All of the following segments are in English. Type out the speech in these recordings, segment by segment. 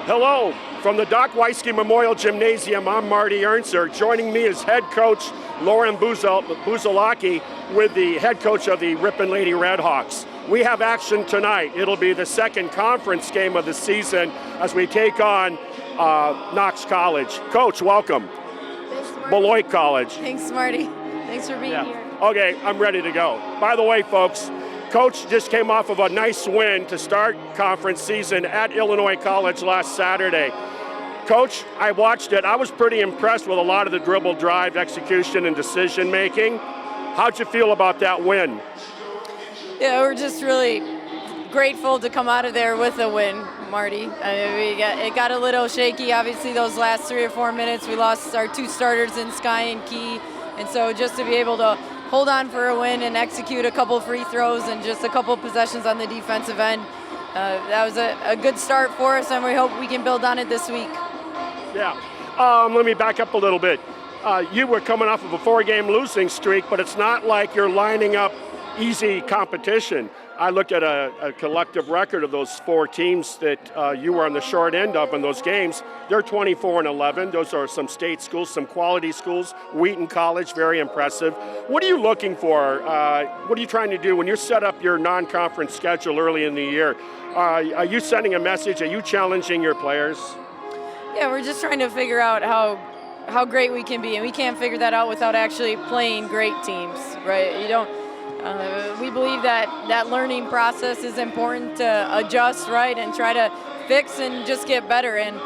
Hello, from the Doc Weisky Memorial Gymnasium, I'm Marty Ernster. Joining me is head coach Lauren Buzalaki with the head coach of the Ripon Lady Redhawks. We have action tonight. It'll be the second conference game of the season as we take on Knox College. Coach, welcome. Thanks, Marty. Beloit College. Thanks, Marty. Thanks for being here. Okay, I'm ready to go. By the way, folks, Coach just came off of a nice win to start conference season at Illinois College last Saturday. Coach, I watched it. I was pretty impressed with a lot of the dribble drive execution and decision making. How'd you feel about that win? Yeah, we're just really grateful to come out of there with a win, Marty. It got a little shaky, obviously, those last 3 or 4 minutes. We lost our 2 starters in Sky and Key, and so just to be able to hold on for a win and execute a couple free throws and just a couple possessions on the defensive end, that was a good start for us, and we hope we can build on it this week. Yeah. Let me back up a little bit. You were coming off of a 4-game losing streak, but it's not like you're lining up easy competition. I looked at a collective record of those 4 teams that you were on the short end of in those games. They're 24-11. Those are some state schools, some quality schools. Wheaton College, very impressive. What are you looking for? What are you trying to do when you set up your non-conference schedule early in the year? Are you sending a message? Are you challenging your players? Yeah, we're just trying to figure out how great we can be, and we can't figure that out without actually playing great teams, right? We believe that learning process is important to adjust, right, and try to fix and just get better. And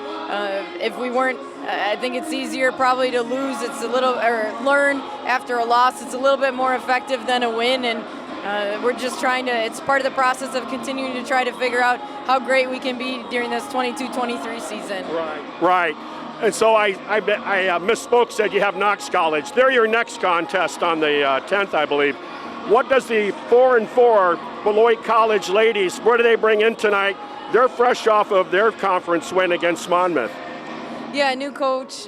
if we weren't, I think it's easier probably to lose. Or learn after a loss. It's a little bit more effective than a win, and we're just trying to. It's part of the process of continuing to try to figure out how great we can be during this 22-23 season. Right. And so I misspoke, said you have Knox College. They're your next contest on the 10th, I believe. What does the 4-4 Beloit College ladies, what do they bring in tonight? They're fresh off of their conference win against Monmouth. Yeah, new coach.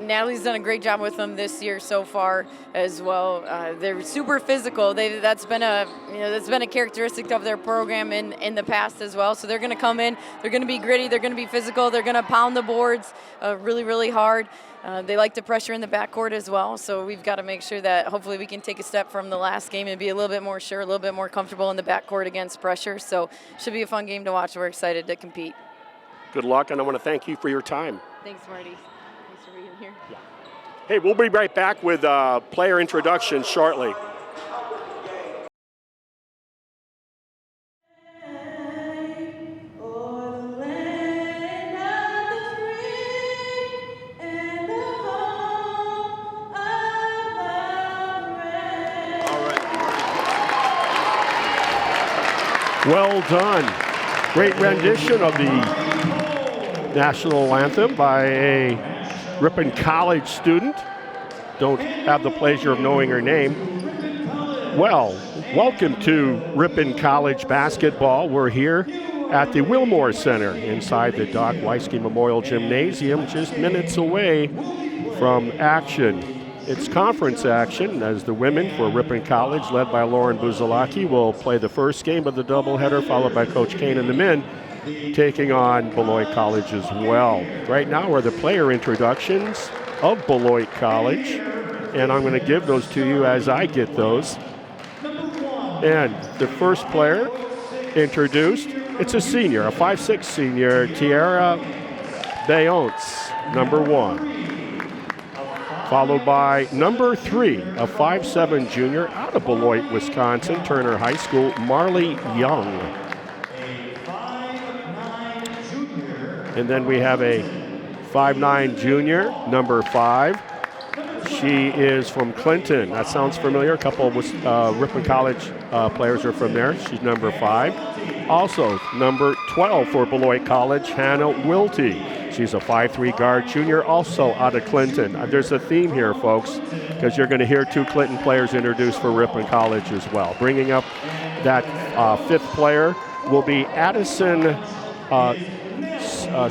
Natalie's done a great job with them this year so far as well. They're super physical. That's been a characteristic of their program in the past as well. So they're going to come in. They're going to be gritty. They're going to be physical. They're going to pound the boards really, really hard. They like to pressure in the backcourt as well. So we've got to make sure that hopefully we can take a step from the last game and be a little bit more sure, a little bit more comfortable in the backcourt against pressure. So should be a fun game to watch. We're excited to compete. Good luck, and I want to thank you for your time. Thanks, Marty. Thanks for being here. Yeah. Hey, we'll be right back with player introductions shortly. Well done. Great rendition of the national anthem by a Ripon College student. Don't have the pleasure of knowing her name. Well, welcome to Ripon College basketball. We're here at the Wilmore Center inside the Doc Weisky Memorial Gymnasium, just minutes away from action. It's conference action as the women for Ripon College, led by Lauren Buzalaki, will play the first game of the doubleheader, followed by Coach Kane and the men taking on Beloit College as well. Right now are the player introductions of Beloit College, and I'm going to give those to you as I get those. And the first player introduced, it's a senior, a 5'6" senior, Tiara Beloit, number 1. Followed by number 3, a 5'7" junior out of Beloit, Wisconsin, Turner High School, Marley Young. And then we have a 5'9" junior, number 5. She is from Clinton. That sounds familiar. A couple of Ripon College players are from there. She's number 5. Also, number 12 for Beloit College, Hannah Wilty. She's a 5'3" guard junior, also out of Clinton. There's a theme here, folks, because you're going to hear 2 Clinton players introduced for Ripon College as well. Bringing up that 5th player will be Addison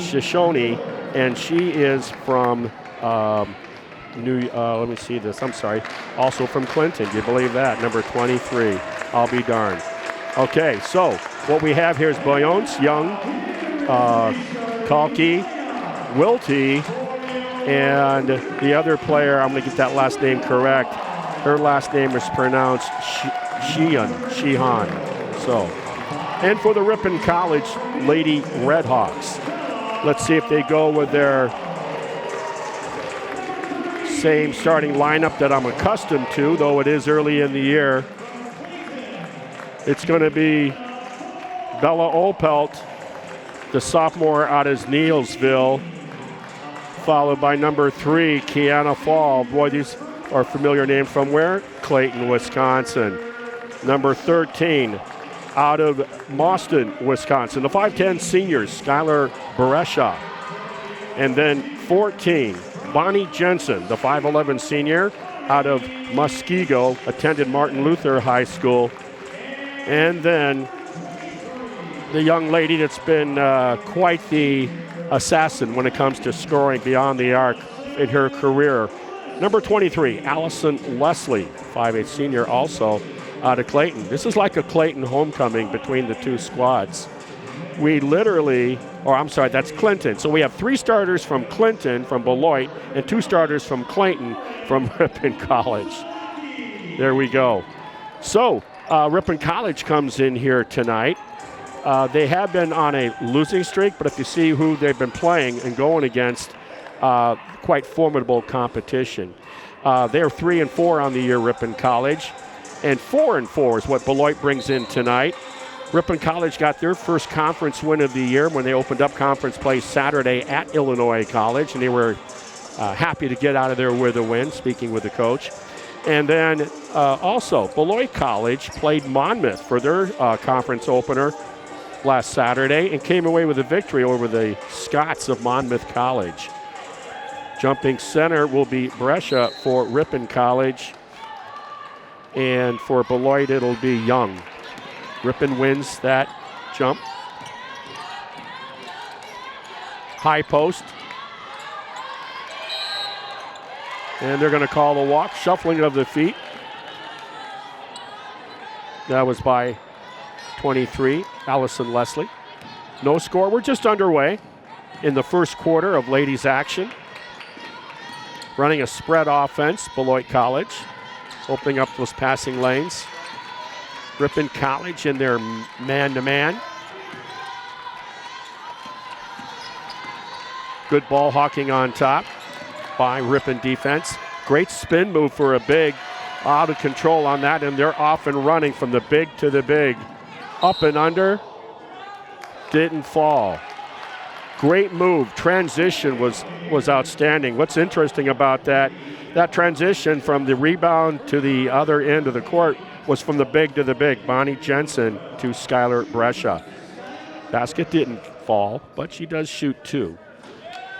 Shishoni, and she is from let me see this, I'm sorry, also from Clinton. Do you believe that? Number 23. I'll be darned. Okay, so what we have here is Beloit, Young, Kalki, Wilty, and the other player, I'm going to get that last name correct. Her last name is pronounced Sheehan. So, and for the Ripon College Lady Redhawks, let's see if they go with their same starting lineup that I'm accustomed to, though it is early in the year. It's going to be Bella Opelt, the sophomore out of Neilsville, followed by number 3, Kiana Fall. Boy, these are familiar names from where? Clayton, Wisconsin. Number 13, out of Mauston, Wisconsin. The 5'10 seniors, Skylar Beresha. And then 14, Bonnie Jensen, the 5'11 senior, out of Muskego, attended Martin Luther High School. And then the young lady that's been quite the assassin when it comes to scoring beyond the arc in her career. Number 23, Allison Leslie, 5'8 senior, also out of Clayton. This is like a Clayton homecoming between the two squads. We literally, that's Clinton. So we have 3 starters from Clinton, from Beloit, and 2 starters from Clayton, from Ripon College. There we go. So Ripon College comes in here tonight. They have been on a losing streak, but if you see who they've been playing and going against, quite formidable competition. They're 3-4 on the year, Ripon College, and 4-4 is what Beloit brings in tonight. Ripon College got their first conference win of the year when they opened up conference play Saturday at Illinois College, and they were happy to get out of there with a win, speaking with the coach. And then also, Beloit College played Monmouth for their conference opener last Saturday and came away with a victory over the Scots of Monmouth College. Jumping center will be Brescia for Ripon College, and for Beloit it'll be Young. Ripon wins that jump. High post. And they're going to call the walk, shuffling of the feet. That was by 23, Allison Leslie. No score. We're just underway in the first quarter of ladies action. Running a spread offense, Beloit College, opening up those passing lanes. Ripon College in their man-to-man. Good ball hawking on top by Ripon defense. Great spin move for a big. Out of control on that, and they're off and running from the big to the big. Up and under. Didn't fall. Great move. Transition was outstanding. What's interesting about that transition from the rebound to the other end of the court was from the big to the big. Bonnie Jensen to Skylar Brescia. Basket didn't fall, but she does shoot 2.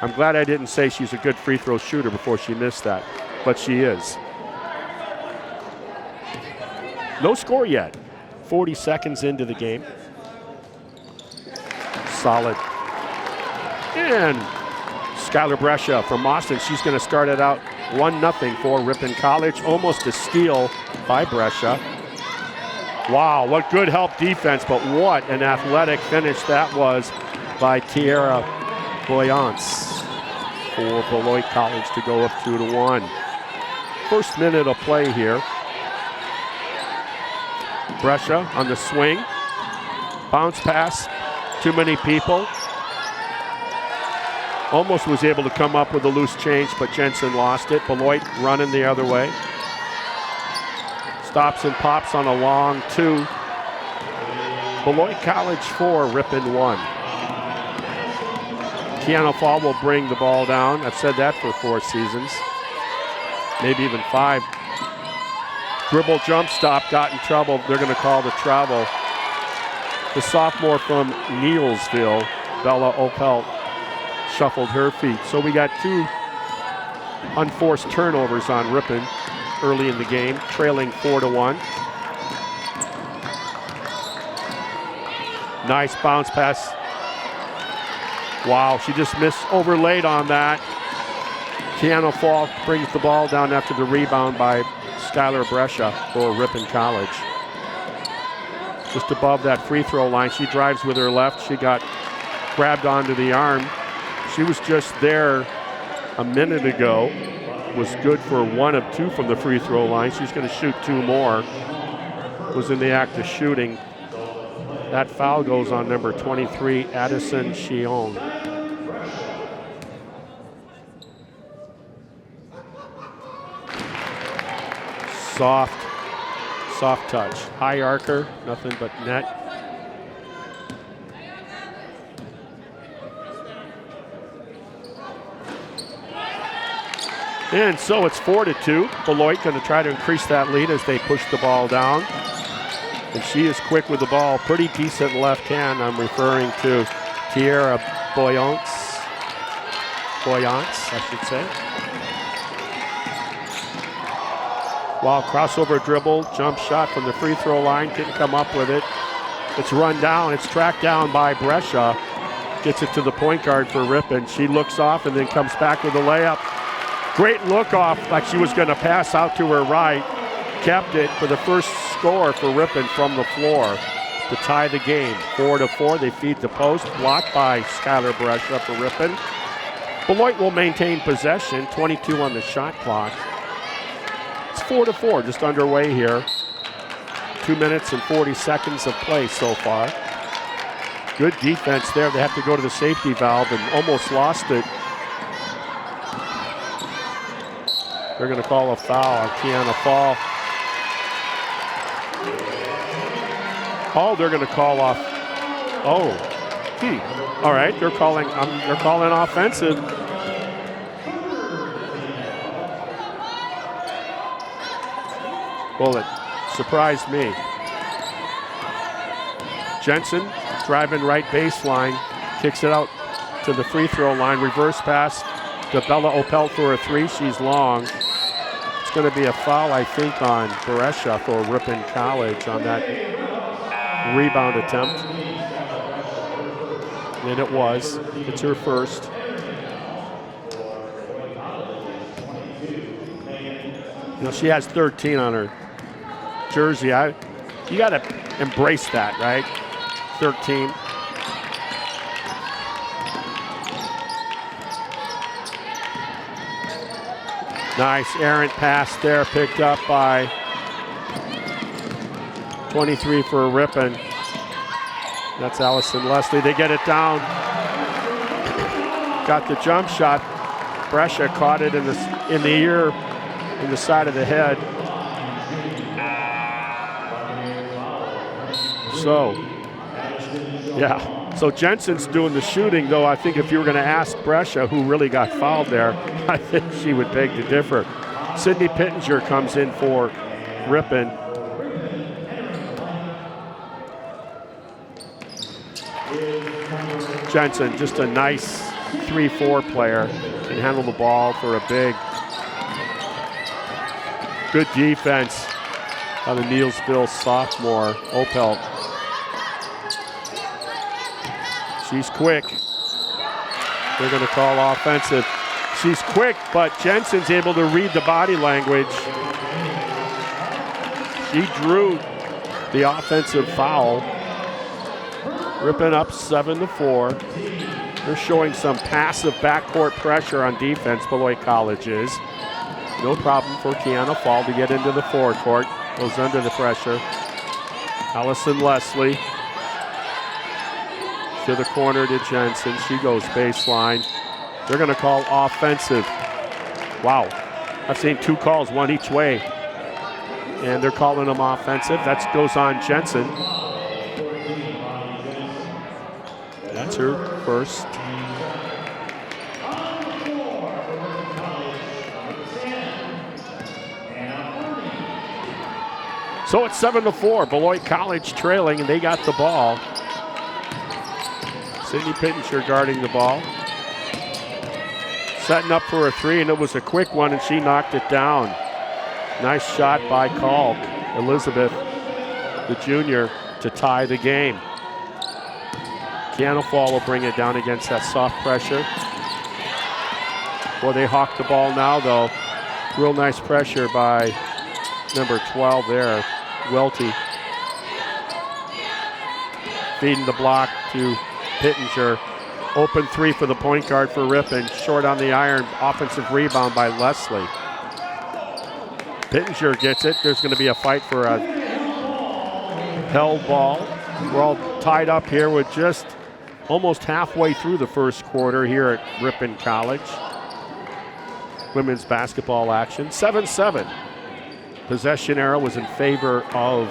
I'm glad I didn't say she's a good free throw shooter before she missed that, but she is. No score yet. 40 seconds into the game. Solid. And Skylar Brescia from Austin. She's going to start it out 1-0 for Ripon College. Almost a steal by Brescia. Wow, what good help defense, but what an athletic finish that was by Tierra Boyance for Beloit College to go up 2-1. First minute of play here. Brescia on the swing. Bounce pass. Too many people. Almost was able to come up with a loose change, but Jensen lost it. Beloit running the other way. Stops and pops on a long 2. Beloit College 4, Ripon 1. Kiana Fall will bring the ball down. I've said that for 4 seasons. Maybe even 5. Dribble jump stop, got in trouble. They're going to call the travel. The sophomore from Neilsville, Bella Opelt, shuffled her feet. So we got 2 unforced turnovers on Ripon early in the game, trailing 4-1. Nice bounce pass. Wow, she just missed, overlaid on that. Kiana Fall brings the ball down after the rebound by Skylar Brescia for Ripon College. Just above that free throw line. She drives with her left. She got grabbed onto the arm. She was just there a minute ago. Was good for 1 of 2 from the free throw line. She's going to shoot 2 more. Was in the act of shooting. That foul goes on number 23, Addison Chion. Soft touch. High arcer, nothing but net. And so it's 4-2. Beloit going to try to increase that lead as they push the ball down. And she is quick with the ball. Pretty decent left hand. I'm referring to Tierra Boyance, I should say. While crossover dribble, jump shot from the free throw line, didn't come up with it. It's run down, it's tracked down by Brescia. Gets it to the point guard for Ripon. She looks off and then comes back with a layup. Great look off, like she was going to pass out to her right. Kept it for the first score for Ripon from the floor to tie the game. 4-4, they feed the post, blocked by Skylar Brescia for Ripon. Beloit will maintain possession, 22 on the shot clock. It's 4-4, just underway here. 2 minutes and 40 seconds of play so far. Good defense there. They have to go to the safety valve and almost lost it. They're going to call a foul on Kiana Fall. Oh, they're going to call off. Oh, all right. They're calling offensive. Well, it surprised me. Jensen driving right baseline, kicks it out to the free throw line. Reverse pass to Bella Opel for a 3. She's long. It's going to be a foul, I think, on Brescia for Ripon College on that rebound attempt. And it was. It's her first. You know, she has 13 on her jersey. You got to embrace that, right? 13. Nice errant pass there, picked up by 23 for Ripon. That's Allison Leslie. They get it down. Got the jump shot. Brescia caught it in the ear, in the side of the head. So, yeah. So Jensen's doing the shooting, though I think if you were going to ask Brescia who really got fouled there, I think she would beg to differ. Sydney Pittenger comes in for Ripon. Jensen, just a nice 3-4 player, can handle the ball for a big. Good defense by the Neillsville sophomore, Opel. She's quick. They're going to call offensive. She's quick, but Jensen's able to read the body language. She drew the offensive foul. Ripon up 7-4. They're showing some passive backcourt pressure on defense, Beloit College is. No problem for Kiana Fall to get into the forecourt. Goes under the pressure. Allison Leslie to the corner to Jensen. She goes baseline. They're going to call offensive. Wow. I've seen 2 calls, 1 each way. And they're calling them offensive. That goes on Jensen. That's her first. So it's 7-4. Beloit College trailing, and they got the ball. Sydney Pittenger guarding the ball. Setting up for a 3, and it was a quick one, and she knocked it down. Nice shot by Kalk, Elizabeth, the junior, to tie the game. Kiana Fall will bring it down against that soft pressure. Boy, they hawk the ball now, though. Real nice pressure by number 12 there, Welty. Feeding the block to Pittenger. Open three for the point guard for Ripon. Short on the iron. Offensive rebound by Leslie. Pittenger gets it. There's going to be a fight for a held ball. We're all tied up here with just almost halfway through the first quarter here at Ripon College. Women's basketball action. 7-7. Possession arrow was in favor of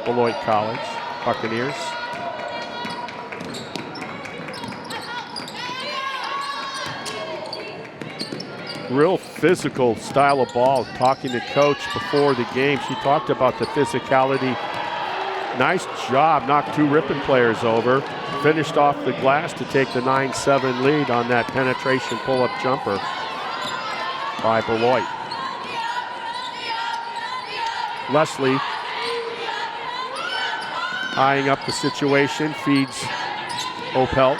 Beloit College. Buccaneers. Real physical style of ball. Talking to Coach before the game, she talked about the physicality. Nice job, knocked 2 Ripon players over. Finished off the glass to take the 9-7 lead on that penetration pull-up jumper by Beloit. Leslie eyeing up the situation, feeds Opelt.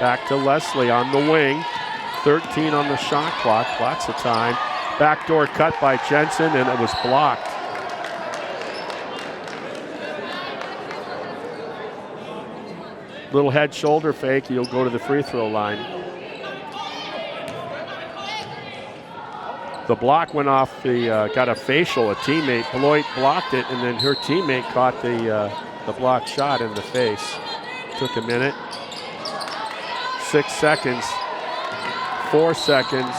Back to Leslie on the wing. 13 on the shot clock, lots of time. Backdoor cut by Jensen, and it was blocked. Little head shoulder fake, you'll go to the free throw line. The block went off got a facial, a teammate. Beloit blocked it, and then her teammate caught the blocked shot in the face. Took a minute. 6 seconds. 4 seconds.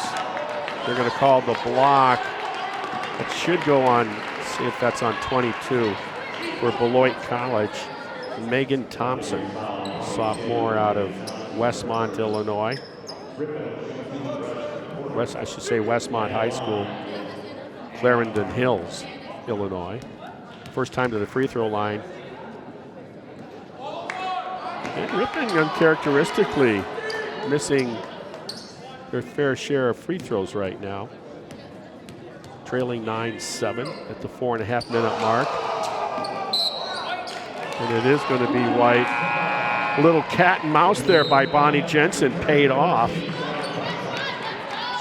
They're going to call the block. It should go on, see if that's on 22 for Beloit College. Megan Thompson, sophomore out of Westmont, Illinois. I should say Westmont High School, Clarendon Hills, Illinois. First time to the free throw line. And Ripon uncharacteristically missing their fair share of free throws right now. Trailing 9-7 at the 4.5 minute mark. And it is going to be White. A little cat and mouse there by Bonnie Jensen paid off.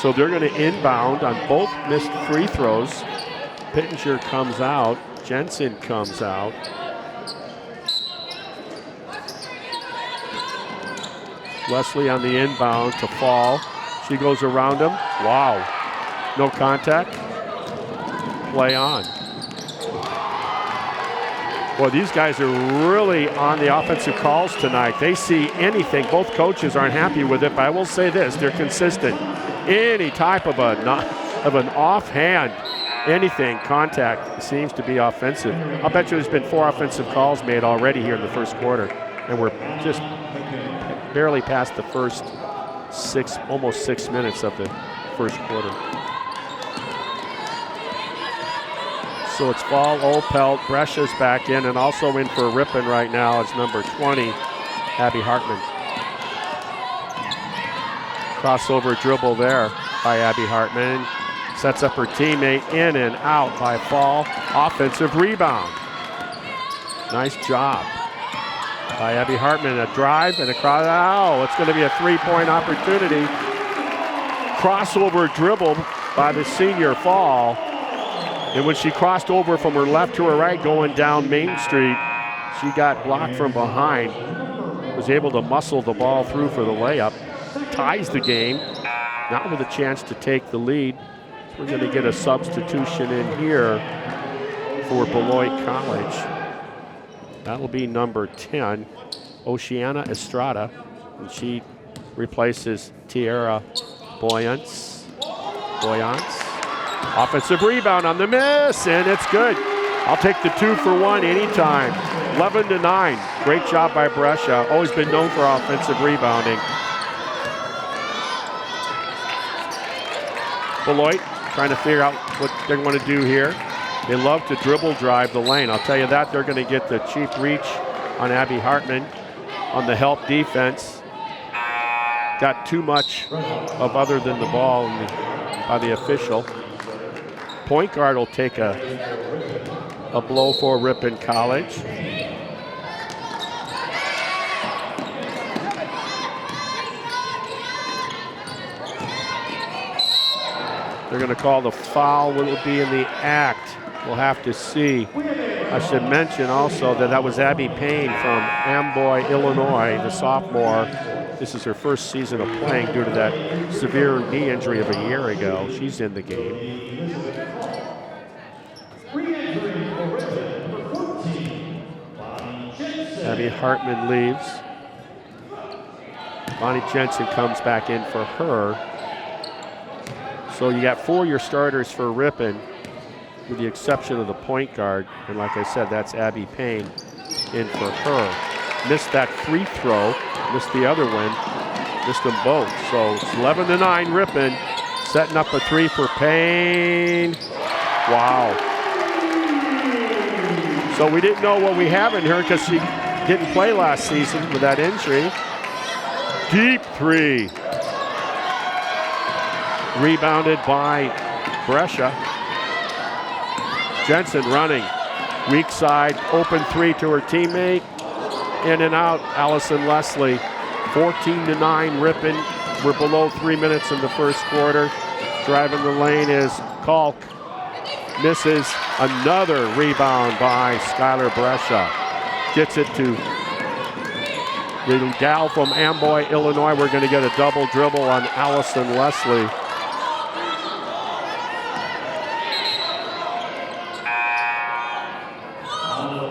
So they're going to inbound on both missed free throws. Pittenger comes out. Jensen comes out. Leslie on the inbound to fall. She goes around him. Wow. No contact. Play on. Boy, these guys are really on the offensive calls tonight. They see anything. Both coaches aren't happy with it, but I will say this, they're consistent. Any type of an offhand, anything, contact seems to be offensive. I'll bet you there's been 4 offensive calls made already here in the first quarter, and we're just barely past the first almost 6 minutes of the first quarter. So it's Fall, Opelt, Brescia's back in, and also in for Ripon right now is number 20, Abby Hartman. Crossover dribble there by Abby Hartman. Sets up her teammate in and out by Fall. Offensive rebound. Nice job by Abby Hartman. A drive and a cross. Oh, it's going to be a 3-point opportunity. Crossover dribble by the senior Fall. And when she crossed over from her left to her right going down Main Street, she got blocked from behind. Was able to muscle the ball through for the layup. Ties the game. Now with a chance to take the lead. We're going to get a substitution in here for Beloit College. That'll be number 10, Oceana Estrada. And she replaces Tierra Boyance. Offensive rebound on the miss, and it's good. I'll take the 2 for 1 anytime. 11-9. Great job by Brescia. Always been known for offensive rebounding. Beloit trying to figure out what they want to do here. They love to dribble drive the lane. I'll tell you that. They're going to get the cheap reach on Abby Hartman on the help defense. Got too much of other than the ball by the official. Point guard will take a blow for Ripon College. They're going to call the foul. Will it be in the act? We'll have to see. I should mention also that was Abby Payne from Amboy, Illinois, the sophomore. This is her first season of playing due to that severe knee injury of a year ago. She's in the game. Abby Hartman leaves. Bonnie Jensen comes back in for her. So you got 4 of your starters for Ripon, with the exception of the point guard. And like I said, that's Abby Payne in for her. Missed that free throw, missed the other one, missed them both. So it's 11-9 Ripon, setting up a 3 for Payne. Wow. So we didn't know what we have in her because she didn't play last season with that injury. Deep 3. Rebounded by Brescia. Jensen running. Weak side, open 3 to her teammate. In and out, Allison Leslie. 14-9 Ripon. We're below 3 minutes in the first quarter. Driving the lane is Kalk. Misses. Another rebound by Skylar Brescia. Gets it to the gal from Amboy, Illinois. We're going to get a double dribble on Allison Leslie.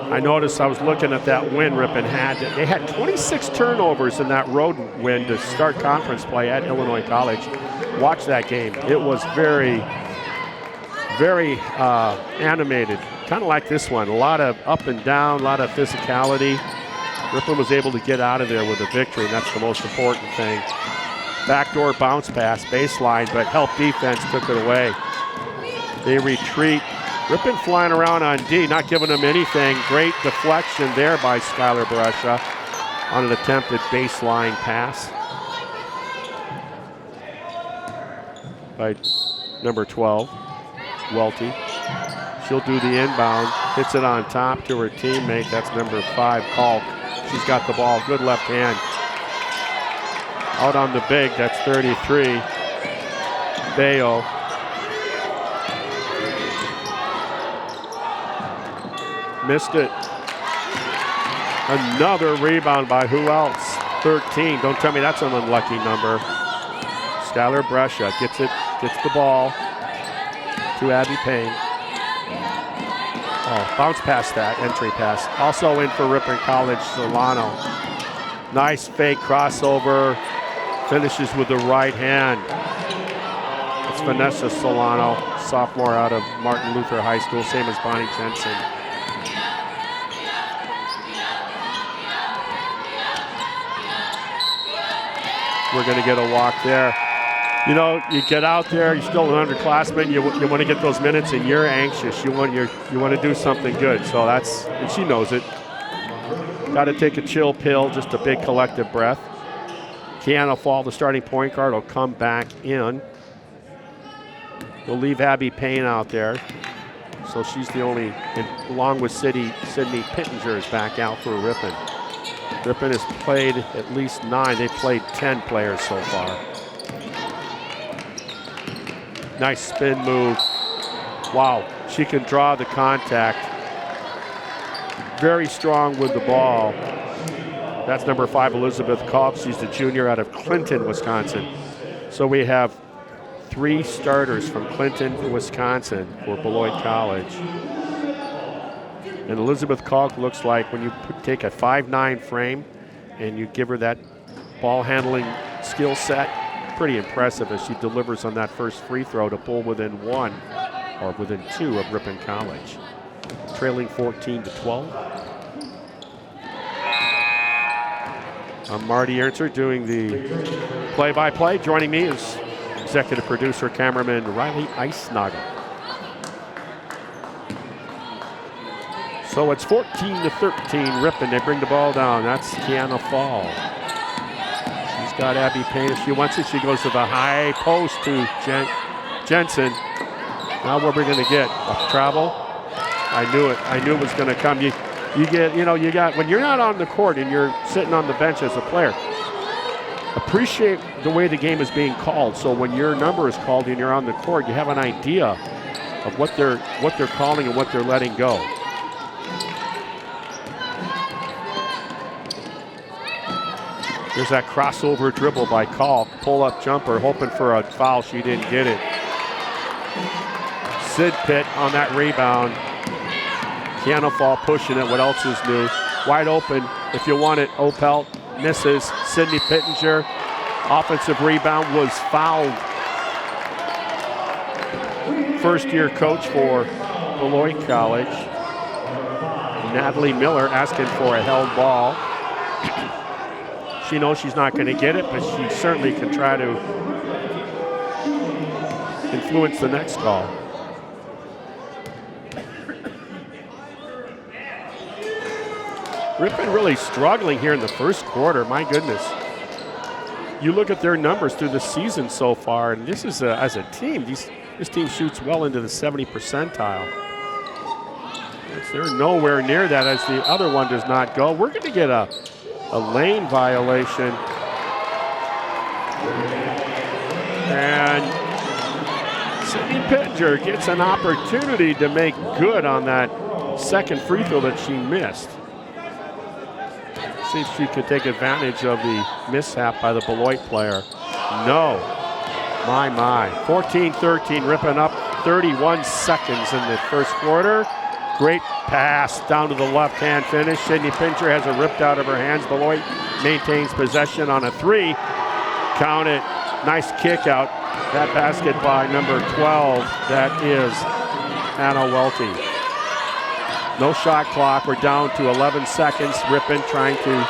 I noticed, I was looking at that win Ripon had. They had 26 turnovers in that road win to start conference play at Illinois College. Watch that game. It was very animated. Kind of like this one. A lot of up and down, a lot of physicality. Ripon was able to get out of there with a victory, and that's the most important thing. Backdoor bounce pass, baseline, but help defense took it away. They retreat. Ripon flying around on D, not giving them anything. Great deflection there by Skylar Brescia on an attempted baseline pass by number 12, Welty. She'll do the inbound, hits it on top to her teammate. That's number 5, Kalk. She's got the ball, good left hand. Out on the big, that's 33, Bayo. Missed it. Another rebound by who else? 13. Don't tell me that's an unlucky number. Skylar Brescia gets the ball to Abby Payne. Oh, bounce past that, entry pass. Also in for Ripon College, Solano. Nice fake crossover. Finishes with the right hand. It's Vanessa Solano, sophomore out of Martin Luther High School, same as Bonnie Jensen. We're going to get a walk there. You know, you get out there, you're still an underclassman, you want to get those minutes, and you're anxious. You want to do something good. So that's, and she knows it. Got to take a chill pill, just a big collective breath. Kiana Fall, the starting point guard, will come back in. We'll leave Abby Payne out there. So she's the only, and along with Sydney Pittenger is back out for Ripon. Ripon has played at least 9. They've played 10 players so far. Nice spin move. Wow, she can draw the contact. Very strong with the ball. That's number 5, Elizabeth Kalk. She's the junior out of Clinton, Wisconsin. So we have 3 starters from Clinton, Wisconsin for Beloit College. And Elizabeth Kalk looks like when you take a 5'9" frame and you give her that ball handling skill set, pretty impressive as she delivers on that first free throw to pull within 1 or within 2 of Ripon College. Trailing 14-12. I'm Marty Ernster doing the play-by-play. Joining me is executive producer, cameraman Riley Eisnagel. So it's 14-13 Ripon. They bring the ball down. That's Kiana Fall. She's got Abby Payne. If she wants it, she goes to the high post to Jensen. Now what we're going to get? A travel? I knew it. I knew it was going to come. You got, when you're not on the court and you're sitting on the bench as a player, appreciate the way the game is being called. So when your number is called and you're on the court, you have an idea of what they're calling and what they're letting go. There's that crossover dribble by Kalk. Pull-up jumper, hoping for a foul. She didn't get it. Sid Pitt on that rebound. Kiana Fall pushing it. What else is new? Wide open. If you want it, Opelt misses. Sydney Pittenger. Offensive rebound was fouled. First-year coach for Beloit College, Natalie Miller, asking for a held ball. She knows she's not going to get it, but she certainly can try to influence the next call. Ripon really struggling here in the first quarter, my goodness. You look at their numbers through the season so far, and this is, as a team, this team shoots well into the 70 percentile. They're nowhere near that as the other one does not go. We're going to get a lane violation. And Sydney Pittenger gets an opportunity to make good on that second free throw that she missed. See if she could take advantage of the mishap by the Beloit player. No. My. 14-13, Ripon up 31 seconds in the first quarter. Great pass down to the left-hand finish. Sydney Pincher has it ripped out of her hands. Beloit maintains possession on a three. Count it. Nice kick out. That basket by number 12. That is Anna Welty. No shot clock. We're down to 11 seconds. Ripon trying to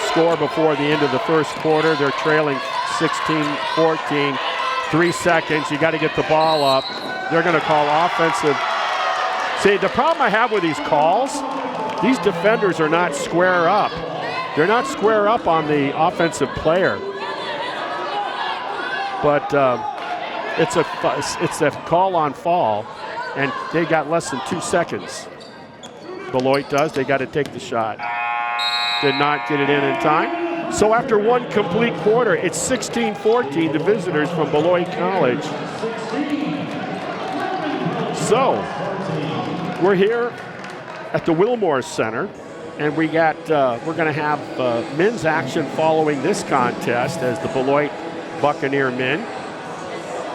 score before the end of the first quarter. They're trailing 16-14. 3 seconds. You got to get the ball up. They're going to call offensive. See, the problem I have with these calls, these defenders are not square up. They're not square up on the offensive player. But it's a call on fall, and they got less than 2 seconds. Beloit does. They got to take the shot. Did not get it in time. So after one complete quarter, it's 16-14, the visitors from Beloit College. So we're here at the Wilmore Center, and we're going to have men's action following this contest as the Beloit Buccaneer men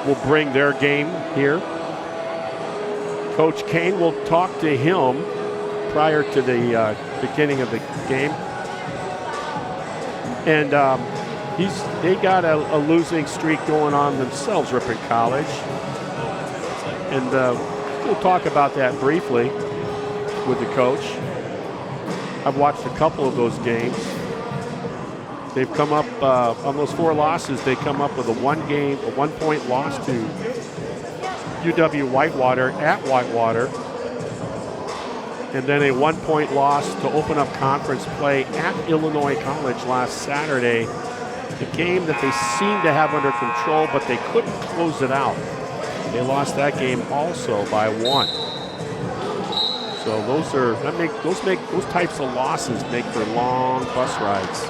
will bring their game here. Coach Kane will talk to him prior to the beginning of the game. And they got a losing streak going on themselves, Ripon College. And we'll talk about that briefly with the coach. I've watched a couple of those games. They've come up, on those 4 losses, they come up with a 1-point loss to UW Whitewater at Whitewater. And then a 1-point loss to open up conference play at Illinois College last Saturday. A game that they seemed to have under control, but they couldn't close it out. They lost that game also by 1. So those types of losses make for long bus rides.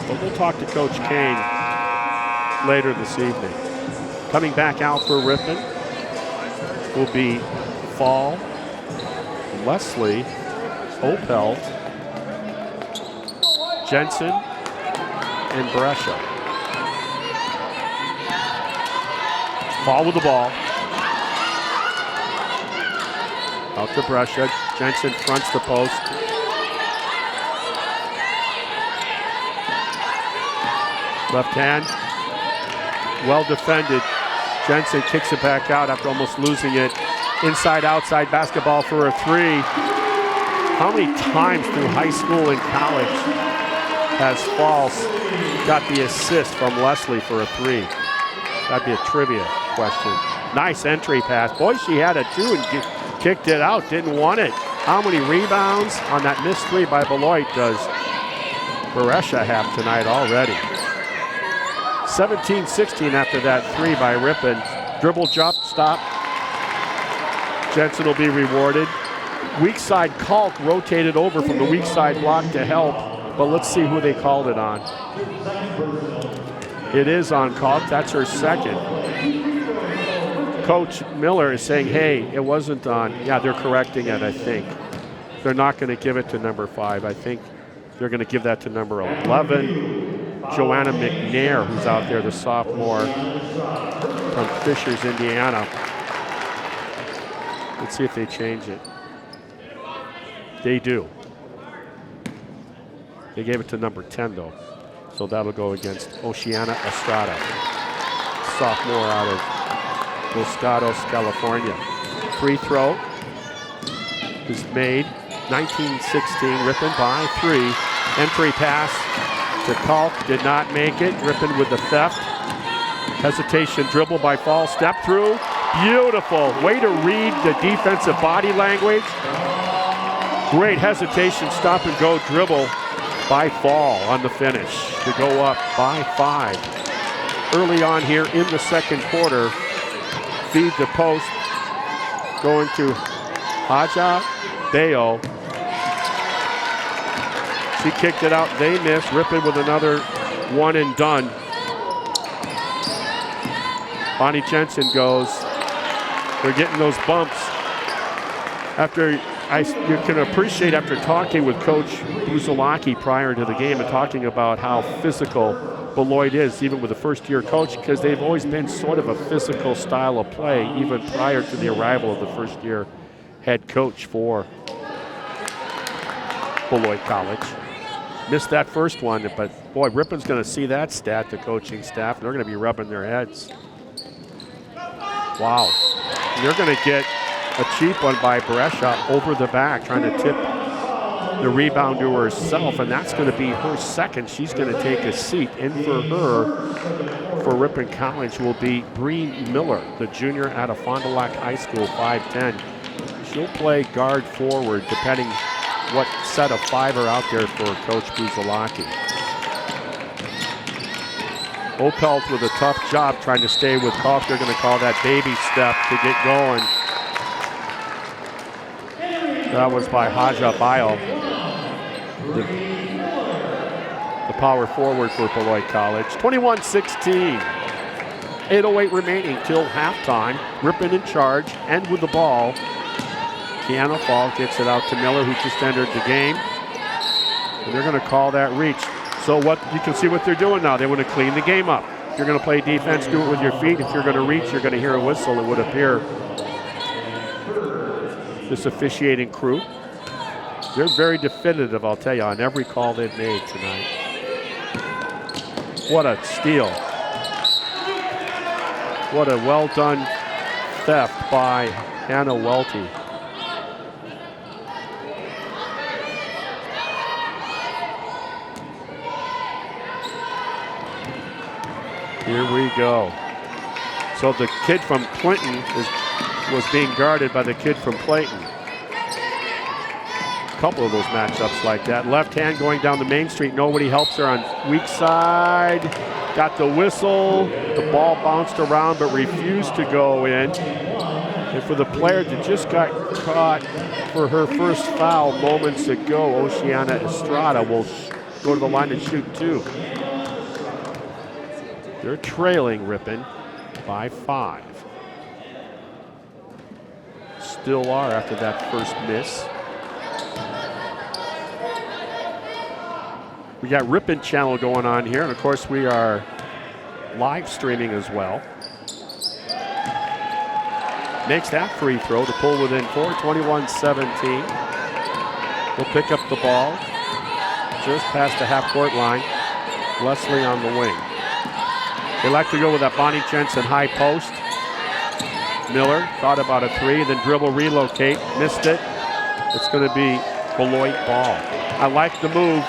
But we'll talk to Coach Kane later this evening. Coming back out for Ripon will be Fall, Leslie, Opelt, Jensen, and Brescia. Fall with the ball. Out to Brescia. Jensen fronts the post. Left hand. Well defended. Jensen kicks it back out after almost losing it. Inside, outside basketball for a 3. How many times through high school and college has Falls got the assist from Leslie for a 3? That'd be a trivia question. Nice entry pass. Boy, she had it too and kicked it out. Didn't want it. How many rebounds on that missed 3 by Beloit does Brescia have tonight already? 17-16 after that 3 by Ripon. Dribble, jump, stop. Jensen will be rewarded. Weak side Kalk rotated over from the weak side block to help, but let's see who they called it on. It is on Kalk. That's her second. Coach Miller is saying, hey, it wasn't on. Yeah, they're correcting it, I think. They're not going to give it to number 5. I think They're going to give that to number 11, Joanna McNair, who's out there, the sophomore from Fishers, Indiana. Let's see if they change it. They do. They gave it to number 10, though. So that'll go against Oceana Estrada, sophomore out of Los Gatos, California. Free throw is made. 19-16, Ripon by 3. Entry pass to Kalk, did not make it. Ripon with the theft. Hesitation dribble by Fall, step through. Beautiful, way to read the defensive body language. Great hesitation, stop and go dribble by Fall on the finish to go up by 5. Early on here in the second quarter, feed the post, going to Haja Bayo. She kicked it out, they missed. Ripon with another one and done. Bonnie Jensen goes. They're getting those bumps. You can appreciate after talking with Coach Buzalaki prior to the game and talking about how physical Beloit is, even with the first-year coach, because they've always been sort of a physical style of play, even prior to the arrival of the first-year head coach for Beloit College. Missed that first one, but boy, Ripon's going to see that stat, the coaching staff, and they're going to be rubbing their heads. Wow. And they're going to get a cheap one by Brescia over the back, trying to tip the rebound to herself, and that's going to be her second. She's going to take a seat. In for her, for Ripon College, will be Breen Miller, the junior out of Fond du Lac High School, 5'10". She'll play guard forward, depending what set of 5 are out there for Coach Buzalaki. Opelt with a tough job trying to stay with Kalk. They're going to call that baby step to get going. That was by Haja Bayo, the power forward for Beloit College. 21-16. 8:08 remaining till halftime. Ripon in charge and with the ball. Kiana Fall gets it out to Miller, who just entered the game. And they're going to call that reach. So what you can see what they're doing now. They want to clean the game up. If you're going to play defense, do it with your feet. If you're going to reach, you're going to hear a whistle, it would appear. This officiating crew, they're very definitive, I'll tell you, on every call they've made tonight. What a steal. What a well-done theft by Hannah Welty. Here we go. So the kid from Clinton was being guarded by the kid from Clayton. A couple of those matchups like that. Left hand going down the main street. Nobody helps her on weak side. Got the whistle. The ball bounced around but refused to go in. And for the player that just got caught for her first foul moments ago, Oceana Estrada will go to the line and shoot 2. They're trailing Ripon by 5. Still are after that first miss. We got Ripon Channel going on here, and of course we are live streaming as well. Makes that free throw to pull within 4, 21-17. Will pick up the ball just past the half-court line. Leslie on the wing. They like to go with that Bonnie Jensen high post. Miller thought about a 3, then dribble, relocate, missed it. It's going to be Beloit ball. I like the move.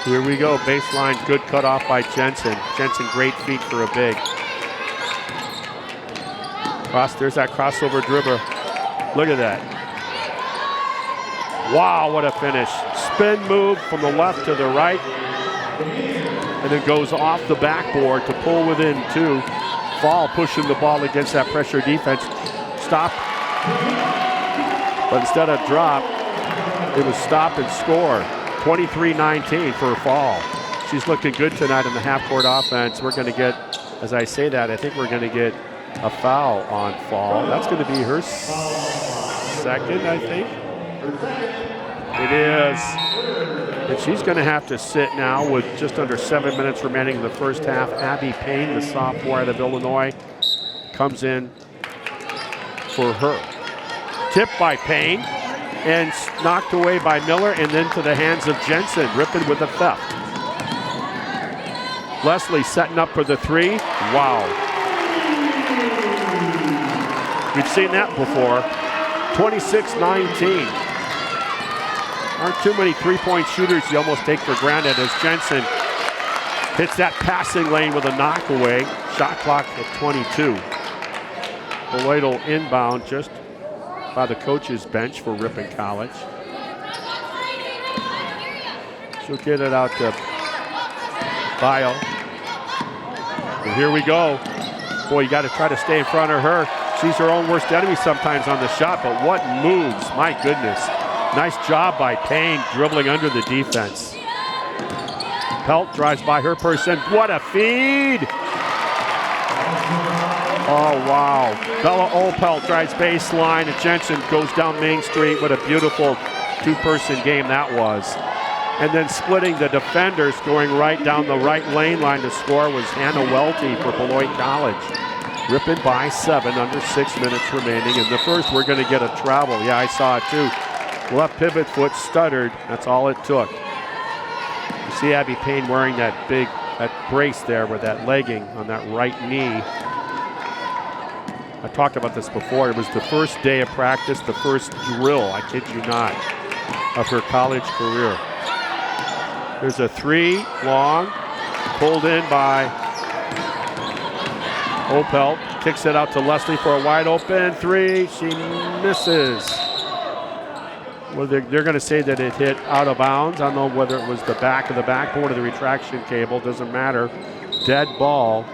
Here we go, baseline, good cut off by Jensen. Jensen, great feet for a big. There's that crossover dribble. Look at that. Wow, what a finish. Spin move from the left to the right. And then goes off the backboard to pull within 2. Fall pushing the ball against that pressure defense. Stop. But instead of drop, it was stop and score. 23-19 for Fall. She's looking good tonight in the half-court offense. We're going to get, as I say that, I think we're going to get a foul on Fall. That's going to be her second, I think. It is. And she's going to have to sit now with just under 7 minutes remaining in the first half. Abby Payne, the sophomore out of Illinois, comes in for her. Tipped by Payne and knocked away by Miller, and then to the hands of Jensen. Ripon with a theft. Leslie setting up for the three. Wow. We've seen that before. 26-19. Aren't too many three-point shooters you almost take for granted as Jensen hits that passing lane with a knockaway. Shot clock at 22. Beloit will inbound just by the coach's bench for Ripon College. She'll get it out to Bio. And here we go. Boy, you got to try to stay in front of her. She's her own worst enemy sometimes on the shot, but what moves, my goodness. Nice job by Payne dribbling under the defense. Pelt drives by her person. What a feed! Oh, wow. Bella Opelt drives baseline, and Jensen goes down Main Street. What a beautiful two-person game that was. And then splitting the defenders, going right down the right lane line to score was Hannah Welty for Beloit College. Ripon by 7, under 6 minutes remaining. In the first, we're going to get a travel. Yeah, I saw it too. Left pivot foot stuttered. That's all it took. You see Abby Payne wearing that brace there with that legging on that right knee. I talked about this before. It was the first day of practice, the first drill, I kid you not, of her college career. There's a three, long, pulled in by Opelt. Kicks it out to Leslie for a wide open three. She misses. Well, they're going to say that it hit out of bounds. I don't know whether it was the back of the backboard or the retraction cable. Doesn't matter. Dead ball.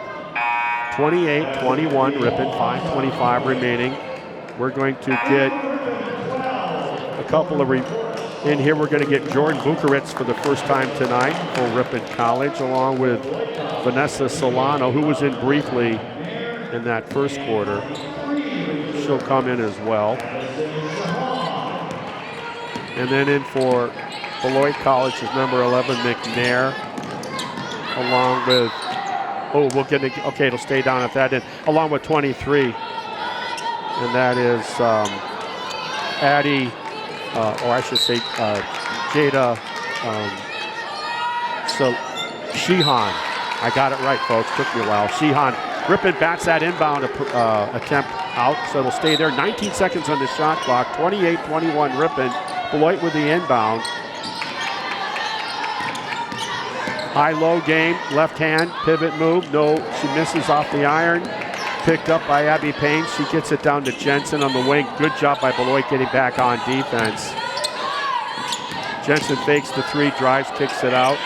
28-21, Ripon, 5:25 remaining. We're going to get a couple of in here. We're going to get Jordan Buccaneers for the first time tonight for Ripon College, along with Vanessa Solano, who was in briefly in that first quarter. She'll come in as well. And then in for Beloit College is number 11, McNair, along with, okay, it'll stay down at that end, along with 23. And that is Addie, or I should say Jada Sheehan. I got it right, folks. Took me a while. Sheehan. Ripon bats that inbound attempt out, so it'll stay there. 19 seconds on the shot clock. 28-21 Ripon. Beloit with the inbound. High-low game, left hand, pivot move. No, she misses off the iron. Picked up by Abby Payne. She gets it down to Jensen on the wing. Good job by Beloit getting back on defense. Jensen fakes the three, drives, kicks it out.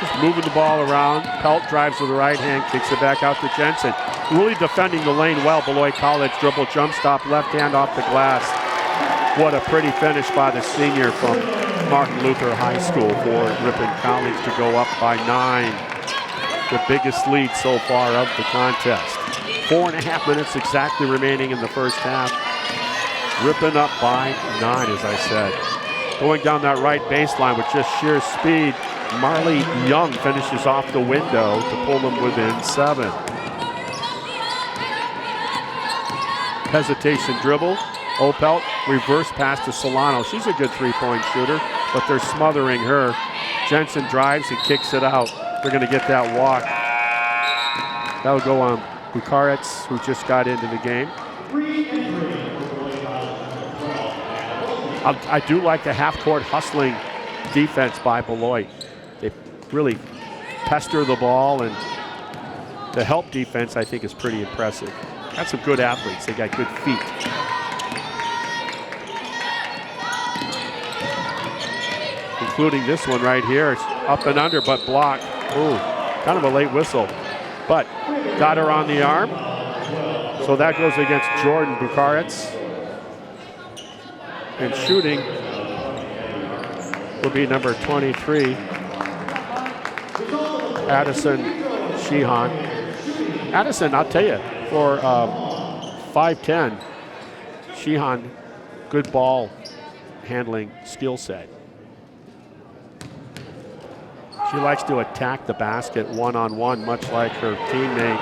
Just moving the ball around. Pelt drives with the right hand, kicks it back out to Jensen. Really defending the lane well. Beloit College dribble, jump stop, left hand off the glass. What a pretty finish by the senior from Martin Luther High School for Ripon College to go up by 9. The biggest lead so far of the contest. 4.5 minutes exactly remaining in the first half. Ripon up by 9, as I said. Going down that right baseline with just sheer speed, Marley Young finishes off the window to pull them within 7. Hesitation dribble. Opelt, reverse pass to Solano. She's a good three-point shooter, but they're smothering her. Jensen drives and kicks it out. They're going to get that walk. That'll go on Buccaneers, who just got into the game. I do like the half-court hustling defense by Beloit. They really pester the ball, and the help defense, I think, is pretty impressive. Got some good athletes. They got good feet. Including this one right here. It's up and under, but blocked. Ooh, kind of a late whistle. But got her on the arm. So that goes against Jordan Buccaneers. And shooting will be number 23, Addison Sheehan. Addison, I'll tell you, for 5'10", Sheehan, good ball handling skill set. She likes to attack the basket one-on-one, much like her teammate,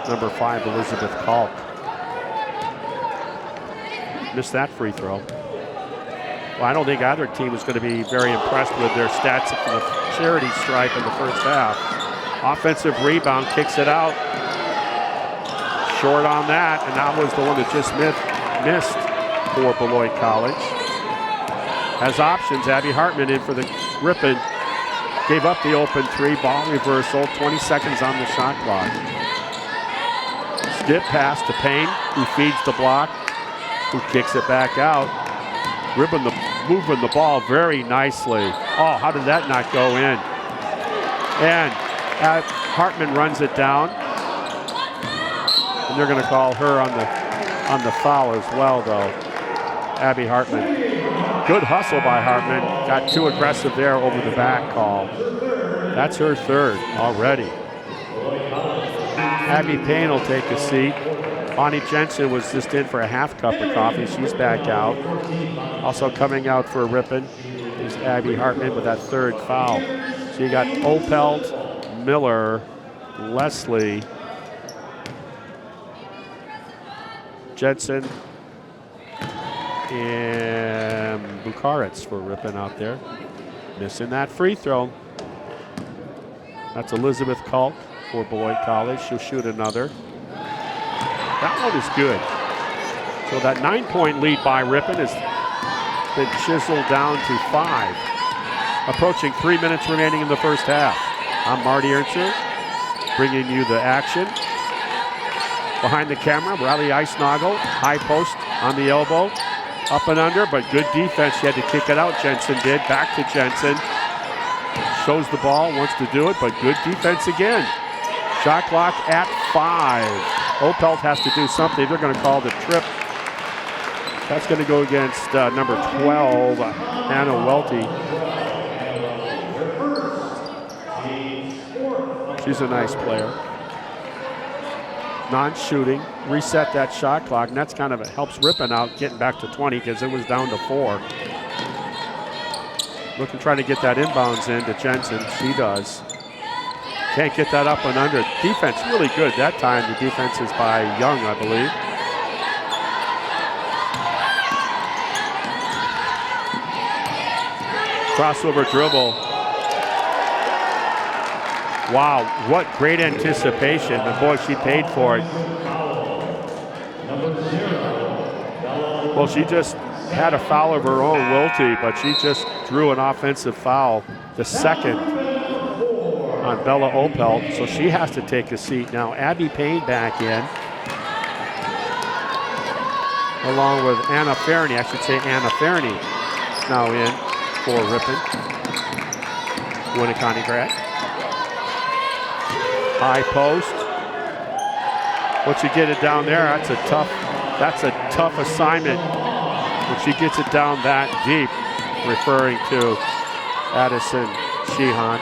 number 5, Elizabeth Kalk. Missed that free throw. Well, I don't think either team is going to be very impressed with their stats from the charity stripe in the first half. Offensive rebound, kicks it out. Short on that, and that was the one that just missed for Beloit College. Has options. Abby Hartman in for the Ripon. Gave up the open 3, ball reversal, 20 seconds on the shot clock. Skip pass to Payne, who feeds the block, who kicks it back out. Ripon moving the ball very nicely. Oh, how did that not go in? And Hartman runs it down. And they're going to call her on the foul as well, though. Abby Hartman. Good hustle by Hartman. Got too aggressive there over the back call. That's her third already. Abby Payne will take a seat. Bonnie Jensen was just in for a half cup of coffee. She's back out. Also coming out for Ripon is Abby Hartman with that third foul. So you got Opelt, Miller, Leslie, Jensen, and Buccaneers for Ripon out there. Missing that free throw. That's Elizabeth Kalk for Beloit College. She'll shoot another. That one is good. So that 9-point lead by Ripon has been chiseled down to 5. Approaching 3 minutes remaining in the first half. I'm Marty Ernster, bringing you the action. Behind the camera, Riley Eisnagel, high post on the elbow. Up and under, but good defense. She had to kick it out, Jensen did. Back to Jensen. Shows the ball, wants to do it, but good defense again. Shot clock at 5. Opelt has to do something. They're going to call the trip. That's going to go against number 12, Anna Welty. She's a nice player. Non-shooting, reset that shot clock, and that's kind of helps Ripon out getting back to 20 because it was down to 4. Looking, trying to get that inbounds in to Jensen. She does. Can't get that up and under. Defense really good that time. The defense is by Young, I believe. Crossover dribble. Wow, what great anticipation. And boy, she paid for it. Well, she just had a foul of her own, Wilty, but she just drew an offensive foul, the second on Bella Opelt, so she has to take a seat now. Abby Payne back in, along with Anna Fernie. I should say Anna Fernie now in for Ripon. Winneconne grad. High post. Once you get it down there, that's a tough assignment. When she gets it down that deep, referring to Addison Sheehan.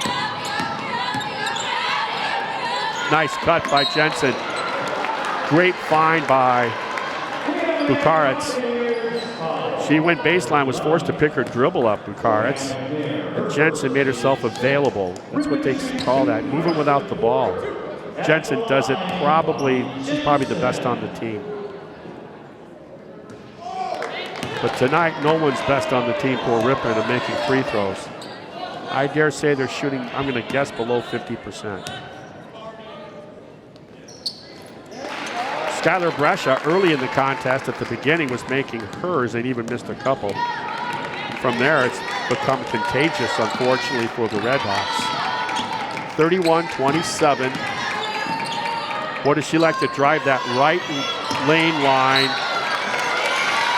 Nice cut by Jensen. Great find by Buccaneers. She went baseline, was forced to pick her dribble up, Buccaneers. And Jensen made herself available. That's what they call that, moving without the ball. Jensen does it she's probably the best on the team. But tonight, no one's best on the team for Ripon in making free throws. I dare say they're shooting, I'm going to guess, below 50%. Skylar Brescia, early in the contest at the beginning, was making hers and even missed a couple. From there, it's become contagious, unfortunately, for the Redhawks. 31-27. What does she like to drive that right lane line?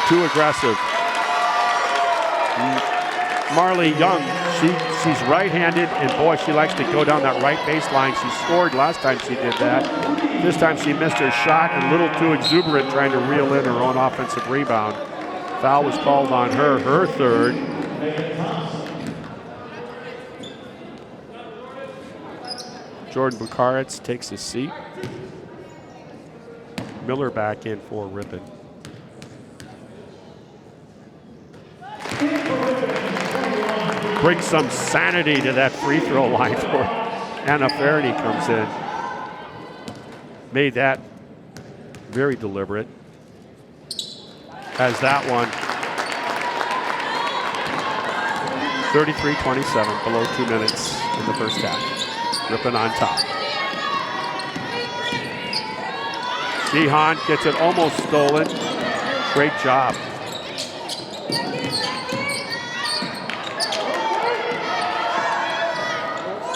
Too aggressive. Marley Young, she's right-handed, and boy, she likes to go down that right baseline. She scored last time she did that. This time she missed her shot and a little too exuberant trying to reel in her own offensive rebound. Foul was called on her, her third. Jordan Buccaneers takes his seat. Miller back in for Ripon. Brings some sanity to that free throw line for Anna Faherty comes in. Made that very deliberate. Has that one. 33-27, below 2 minutes in the first half. Ripon on top. Sheehan gets it almost stolen. Great job.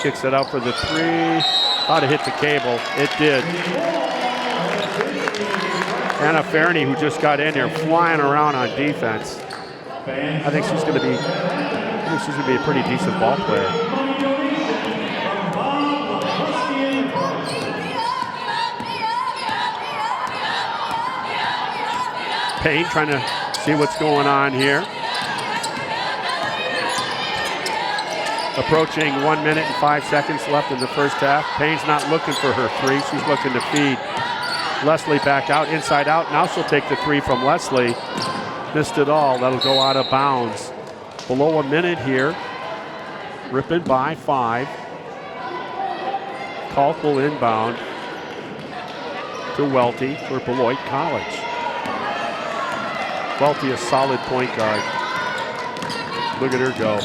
Kicks it out for the three. Thought it hit the cable. It did. Anna Faherty, who just got in there, flying around on defense. I think she's going to be a pretty decent ball player. Payne trying to see what's going on here. Approaching 1 minute and 5 seconds left in the first half. Payne's not looking for her three. She's looking to feed Leslie back out, inside out. Now she'll take the three from Leslie. Missed it all. That'll go out of bounds. Below a minute here. Ripon by 5. Kalk will inbound to Welty for Beloit College. Welty, a solid point guard. Look at her go.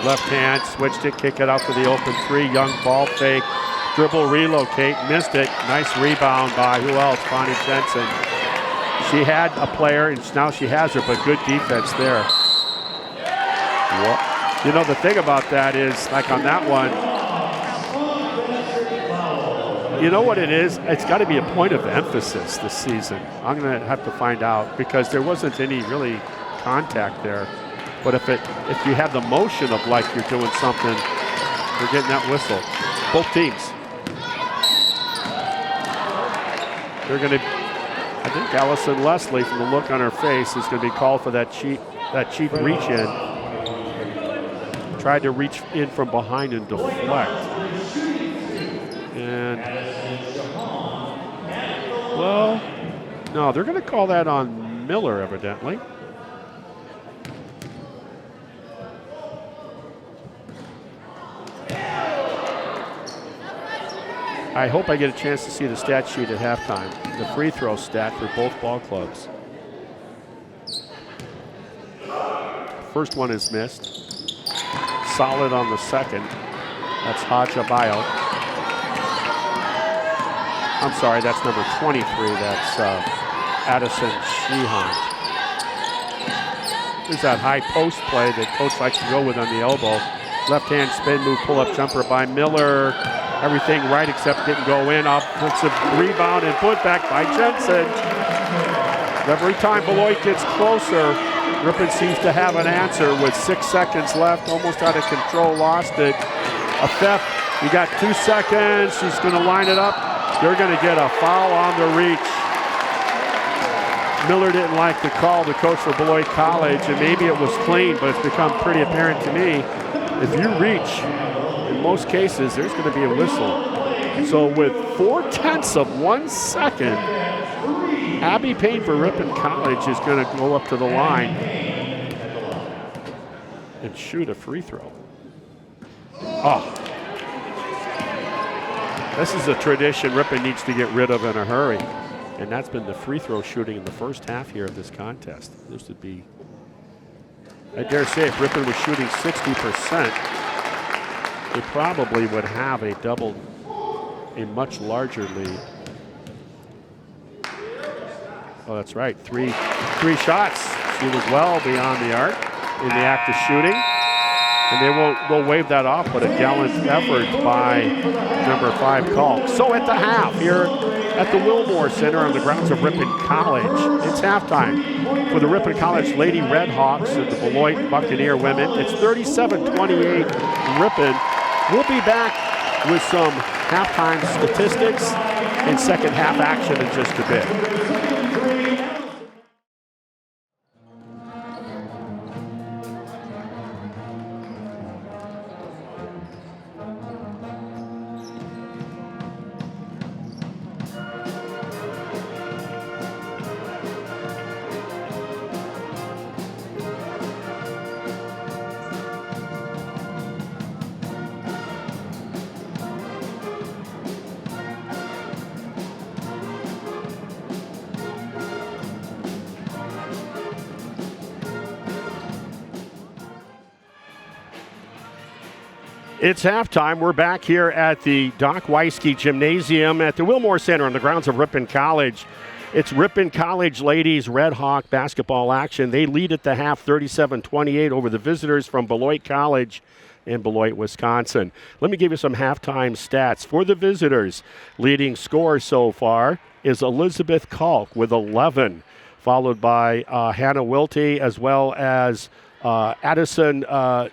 Left hand, switched it, kick it out for the open three. Young ball fake, dribble, relocate, missed it. Nice rebound by who else? Bonnie Jensen. She had a player, and now she has her, but good defense there. Well, you know, the thing about that is, like on that one, you know what it is? It's got to be a point of emphasis this season. I'm going to have to find out because there wasn't any really contact there. But if you have the motion of like you're doing something, you're getting that whistle. Both teams. They're going to, I think Allison Leslie, from the look on her face, is going to be called for that cheap reach in. Tried to reach in from behind and deflect. And, well, no, they're going to call that on Miller, evidently. I hope I get a chance to see the stat sheet at halftime. The free throw stat for both ball clubs. First one is missed. Solid on the second. That's Hajabayo. I'm sorry, that's number 23. That's Addison Sheehan. There's that high post play that coach likes to go with on the elbow. Left hand spin move, pull up jumper by Miller. Everything right except didn't go in. Offensive rebound and put back by Jensen. Every time Beloit gets closer, Ripon seems to have an answer with 6 seconds left. Almost out of control, lost it. A theft, you got 2 seconds. She's going to line it up. They're going to get a foul on the reach. Miller didn't like the call, the coach for Beloit College, and maybe it was clean, but it's become pretty apparent to me. If you reach, in most cases, there's going to be a whistle. So with 0.4 seconds, Abby Payne for Ripon College is going to go up to the line and shoot a free throw. Oh. This is a tradition Ripon needs to get rid of in a hurry. And that's been the free throw shooting in the first half here of this contest. This would be, I dare say, if Ripon was shooting 60%, they probably would have a much larger lead. Oh, that's right. Three shots. She was well beyond the arc in the act of shooting. And they'll wave that off, but a gallant effort by number 5 Kalk. So at the half here at the Wilmore Center on the grounds of Ripon College, it's halftime for the Ripon College Lady Redhawks and the Beloit Buccaneer women. It's 37-28 Ripon. We'll be back with some halftime statistics and second half action in just a bit. It's halftime. We're back here at the Doc Weisky Gymnasium at the Wilmore Center on the grounds of Ripon College. It's Ripon College ladies Redhawk basketball action. They lead at the half 37-28 over the visitors from Beloit College in Beloit, Wisconsin. Let me give you some halftime stats. For the visitors, leading scorer so far is Elizabeth Kalk with 11, followed by Hannah Wilty as well as Addison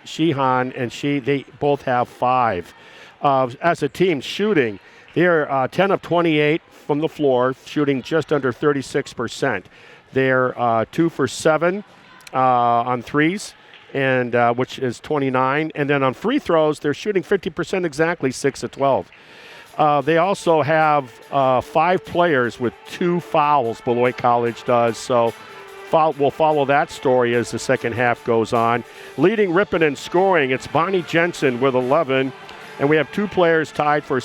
Sheehan, and they both have 5. As a team shooting, they're 10 of 28 from the floor, shooting just under 36%. They're 2 for 7 on threes, and which is 29. And then on free throws, they're shooting 50% exactly, 6 of 12. They also have 5 players with 2 fouls, Beloit College does, so we'll follow that story as the second half goes on. Leading Ripon in scoring, it's Bonnie Jensen with 11, and we have 2 players tied for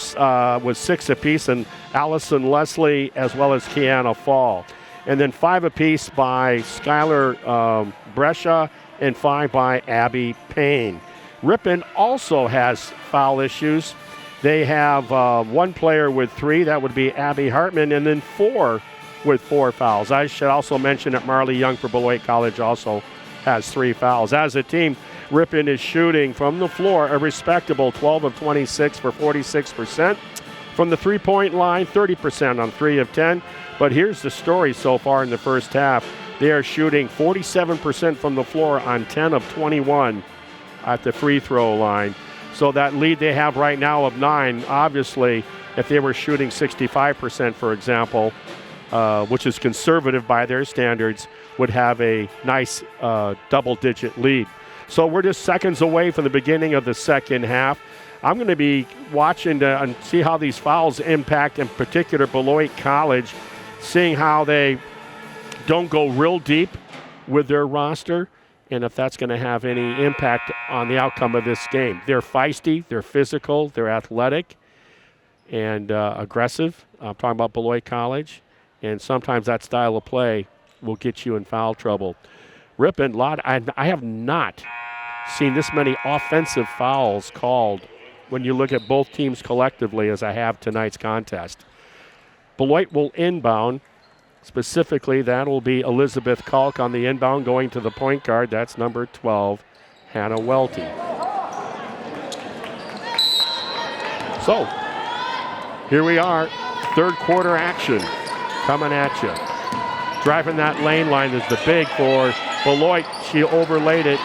with 6 apiece, and Allison Leslie as well as Kiana Fall. And then 5 apiece by Skylar Brescia and 5 by Abby Payne. Ripon also has foul issues. They have 1 player with 3, that would be Abby Hartman, and then 4 with 4 fouls. I should also mention that Marley Young for Beloit College also has 3 fouls. As a team, Ripon is shooting from the floor a respectable 12 of 26 for 46%. From the three-point line, 30% on 3 of 10. But here's the story so far in the first half. They are shooting 47% from the floor on 10 of 21 at the free throw line. So that lead they have right now of 9, obviously, if they were shooting 65%, for example, which is conservative by their standards, would have a nice double-digit lead. So we're just seconds away from the beginning of the second half. I'm going to be watching and see how these fouls impact, in particular, Beloit College, seeing how they don't go real deep with their roster, and if that's going to have any impact on the outcome of this game. They're feisty, they're physical, they're athletic, and aggressive. I'm talking about Beloit College. And sometimes that style of play will get you in foul trouble. Ripon, I have not seen this many offensive fouls called when you look at both teams collectively as I have tonight's contest. Beloit will inbound. Specifically, that will be Elizabeth Kalk on the inbound going to the point guard. That's number 12, Hannah Welty. So, here we are, third quarter action. Coming at you. Driving that lane line is the big for Beloit. She overlaid it.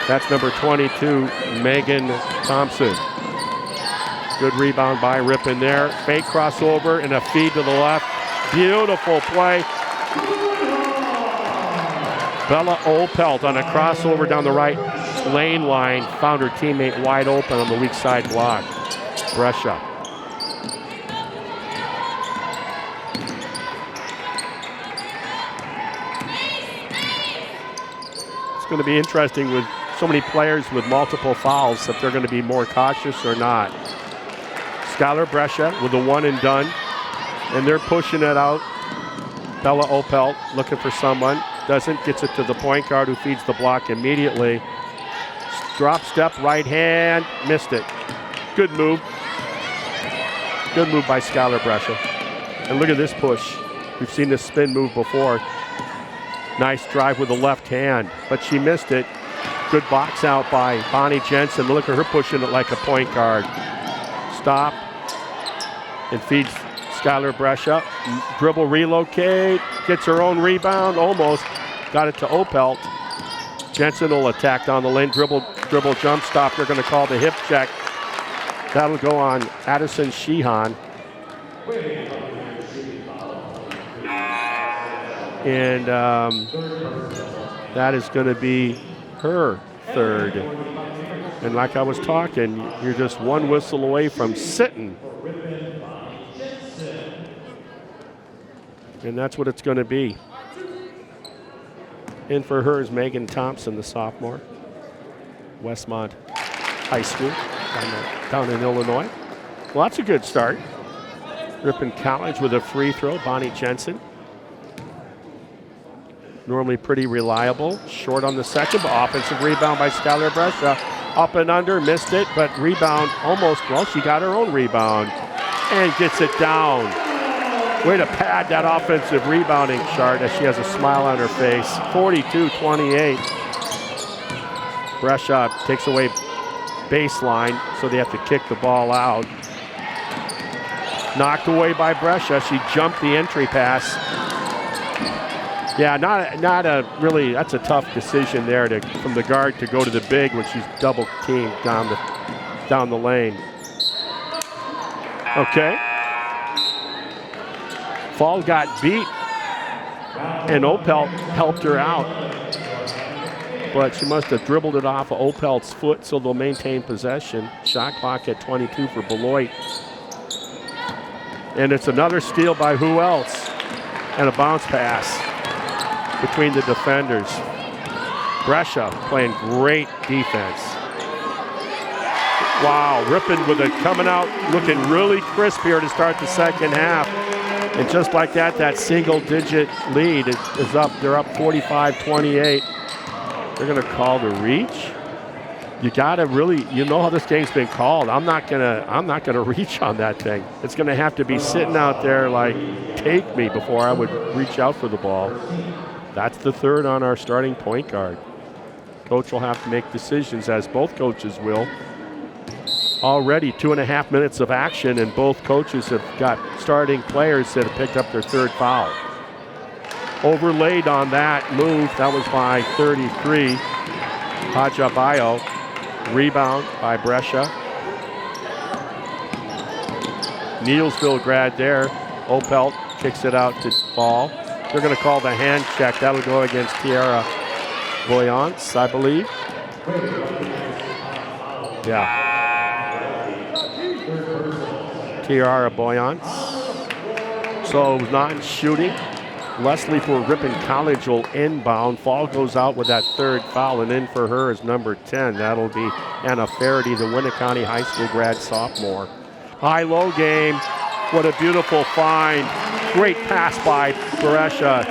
That's number 22, Megan Thompson. Good rebound by Ripon there. Fake crossover and a feed to the left. Beautiful play. Bella Opelt on a crossover down the right lane line. Found her teammate wide open on the weak side block. Brescia. Going to be interesting with so many players with multiple fouls if they're going to be more cautious or not. Skylar Brescia with a 1 and done, and they're pushing it out. Bella Opelt looking for someone, gets it to the point guard who feeds the block immediately. Drop step, right hand, missed it. Good move. Good move by Skylar Brescia. And look at this push. We've seen this spin move before. Nice drive with the left hand, but she missed it. Good box out by Bonnie Jensen. Look at her pushing it like a point guard. Stop and feeds Skylar Brescia. Dribble relocate, gets her own rebound, almost. Got it to Opelt. Jensen will attack down the lane, dribble jump stop. They're going to call the hip check. That'll go on Addison Sheehan. And that is going to be her third. And like I was talking, you're just one whistle away from sitting. And that's what it's going to be. In for her is Megan Thompson, the sophomore. Westmont High School down in Illinois. Well, that's a good start. Ripon College with a free throw, Bonnie Jensen. Normally pretty reliable. Short on the second, but offensive rebound by Skylar Brescia. Up and under, missed it, but rebound almost, well, she got her own rebound and gets it down. Way to pad that offensive rebounding chart as she has a smile on her face. 42-28. Brescia takes away baseline, so they have to kick the ball out. Knocked away by Brescia. She jumped the entry pass. Yeah, not a really, that's a tough decision there from the guard to go to the big when she's double teamed down the lane. Okay. Fall got beat, and Opelt helped her out. But she must have dribbled it off of Opelt's foot, so they'll maintain possession. Shot clock at 22 for Beloit. And it's another steal by who else? And a bounce pass between the defenders. Brescia playing great defense. Wow, Ripon with it coming out looking really crisp here to start the second half. And just like that, that single-digit lead is up. They're up 45-28. They're going to call the reach. You got to really, you know how this game's been called. I'm not gonna reach on that thing. It's going to have to be sitting out there like, take me, before I would reach out for the ball. That's the third on our starting point guard. Coach will have to make decisions, as both coaches will. Already 2.5 minutes of action, and both coaches have got starting players that have picked up their third foul. Overlaid on that move, that was by 33, Hajabayo. Rebound by Brescia. Neilsville grad there. Opelt kicks it out to Fall. They're going to call the hand check. That'll go against Tiara Boyance, I believe. Yeah. Tiara Boyance. So not shooting. Leslie for Ripon College will inbound. Fall goes out with that third foul, and in for her is number 10. That'll be Anna Faraday, the Winneconne High School grad sophomore. High-low game. What a beautiful find. Great pass by Brescia.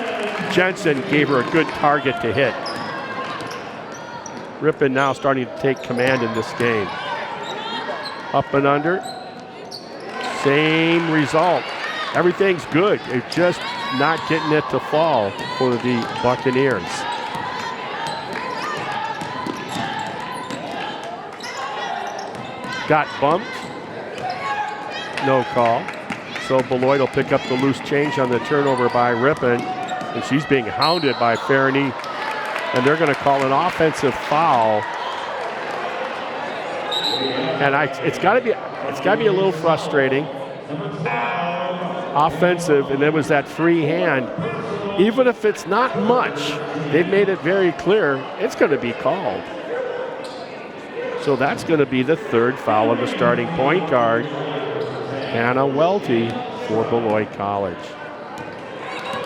Jensen gave her a good target to hit. Ripon now starting to take command in this game. Up and under. Same result. Everything's good. It's just not getting it to fall for the Buccaneers. Got bumped. No call. So Beloit will pick up the loose change on the turnover by Ripon. And she's being hounded by Fairney. And they're going to call an offensive foul. And it's got to be a little frustrating. Offensive, and there was that free hand. Even if it's not much, they've made it very clear it's going to be called. So that's going to be the third foul of the starting point guard, Hannah Welty, for Beloit College.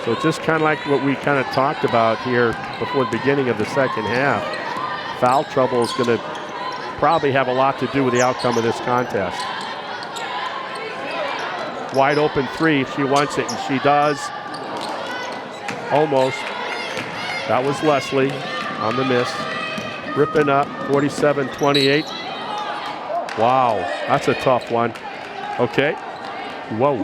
So it's just kind of like what we kind of talked about here before the beginning of the second half. Foul trouble is going to probably have a lot to do with the outcome of this contest. Wide open three if she wants it, and she does. Almost. That was Leslie on the miss. Ripon up 47-28. Wow, that's a tough one. Okay. Whoa.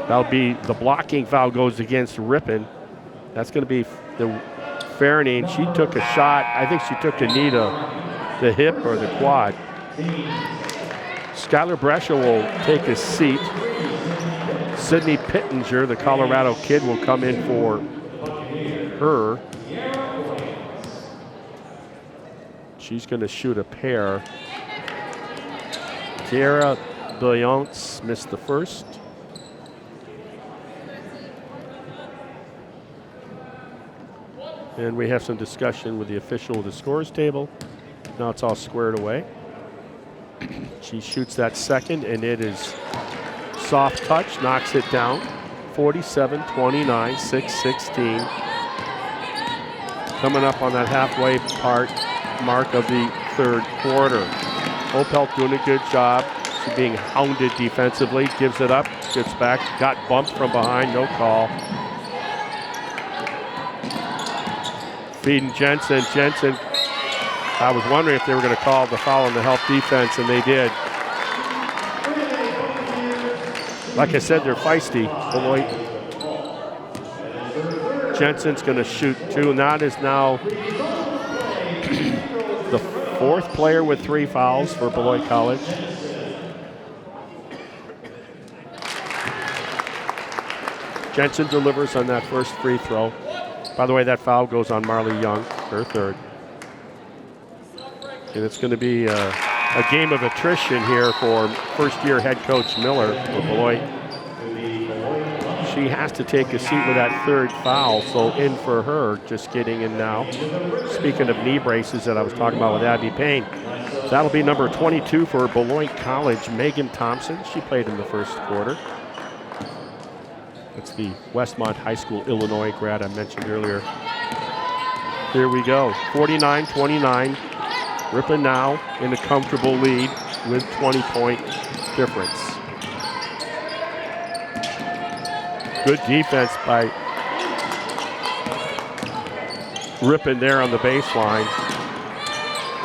That'll be the blocking foul goes against Ripon. That's going to be the Fairney, and she took a shot. I think she took a knee to the hip or the quad. Skylar Brescia will take his seat. Sydney Pittenger, the Colorado kid, will come in for her. She's going to shoot a pair. Tiara Boyance missed the first. And we have some discussion with the official of the scores table. Now it's all squared away. She shoots that second, and it is soft touch, knocks it down. 47-29, 6-16. Coming up on that halfway mark of the third quarter. Opelt doing a good job. She's being hounded defensively, gives it up, gets back, got bumped from behind, no call. feeding Jensen. Jensen, I was wondering if they were going to call the foul on the help defense, and they did. Like I said, they're feisty, Beloit. Jensen's going to shoot 2, and that is now the 4th player with 3 fouls for Beloit College. Jensen delivers on that first free throw. By the way, that foul goes on Marley Young, her 3rd. And it's going to be a game of attrition here for first-year head coach Miller for Beloit. She has to take a seat with that 3rd foul, so in for her, just getting in now. Speaking of knee braces that I was talking about with Abby Payne, that'll be number 22 for Beloit College, Megan Thompson. She played in the first quarter. That's the Westmont High School, Illinois grad I mentioned earlier. Here we go, 49-29. Ripon now in a comfortable lead with 20-point difference. Good defense by Ripon there on the baseline.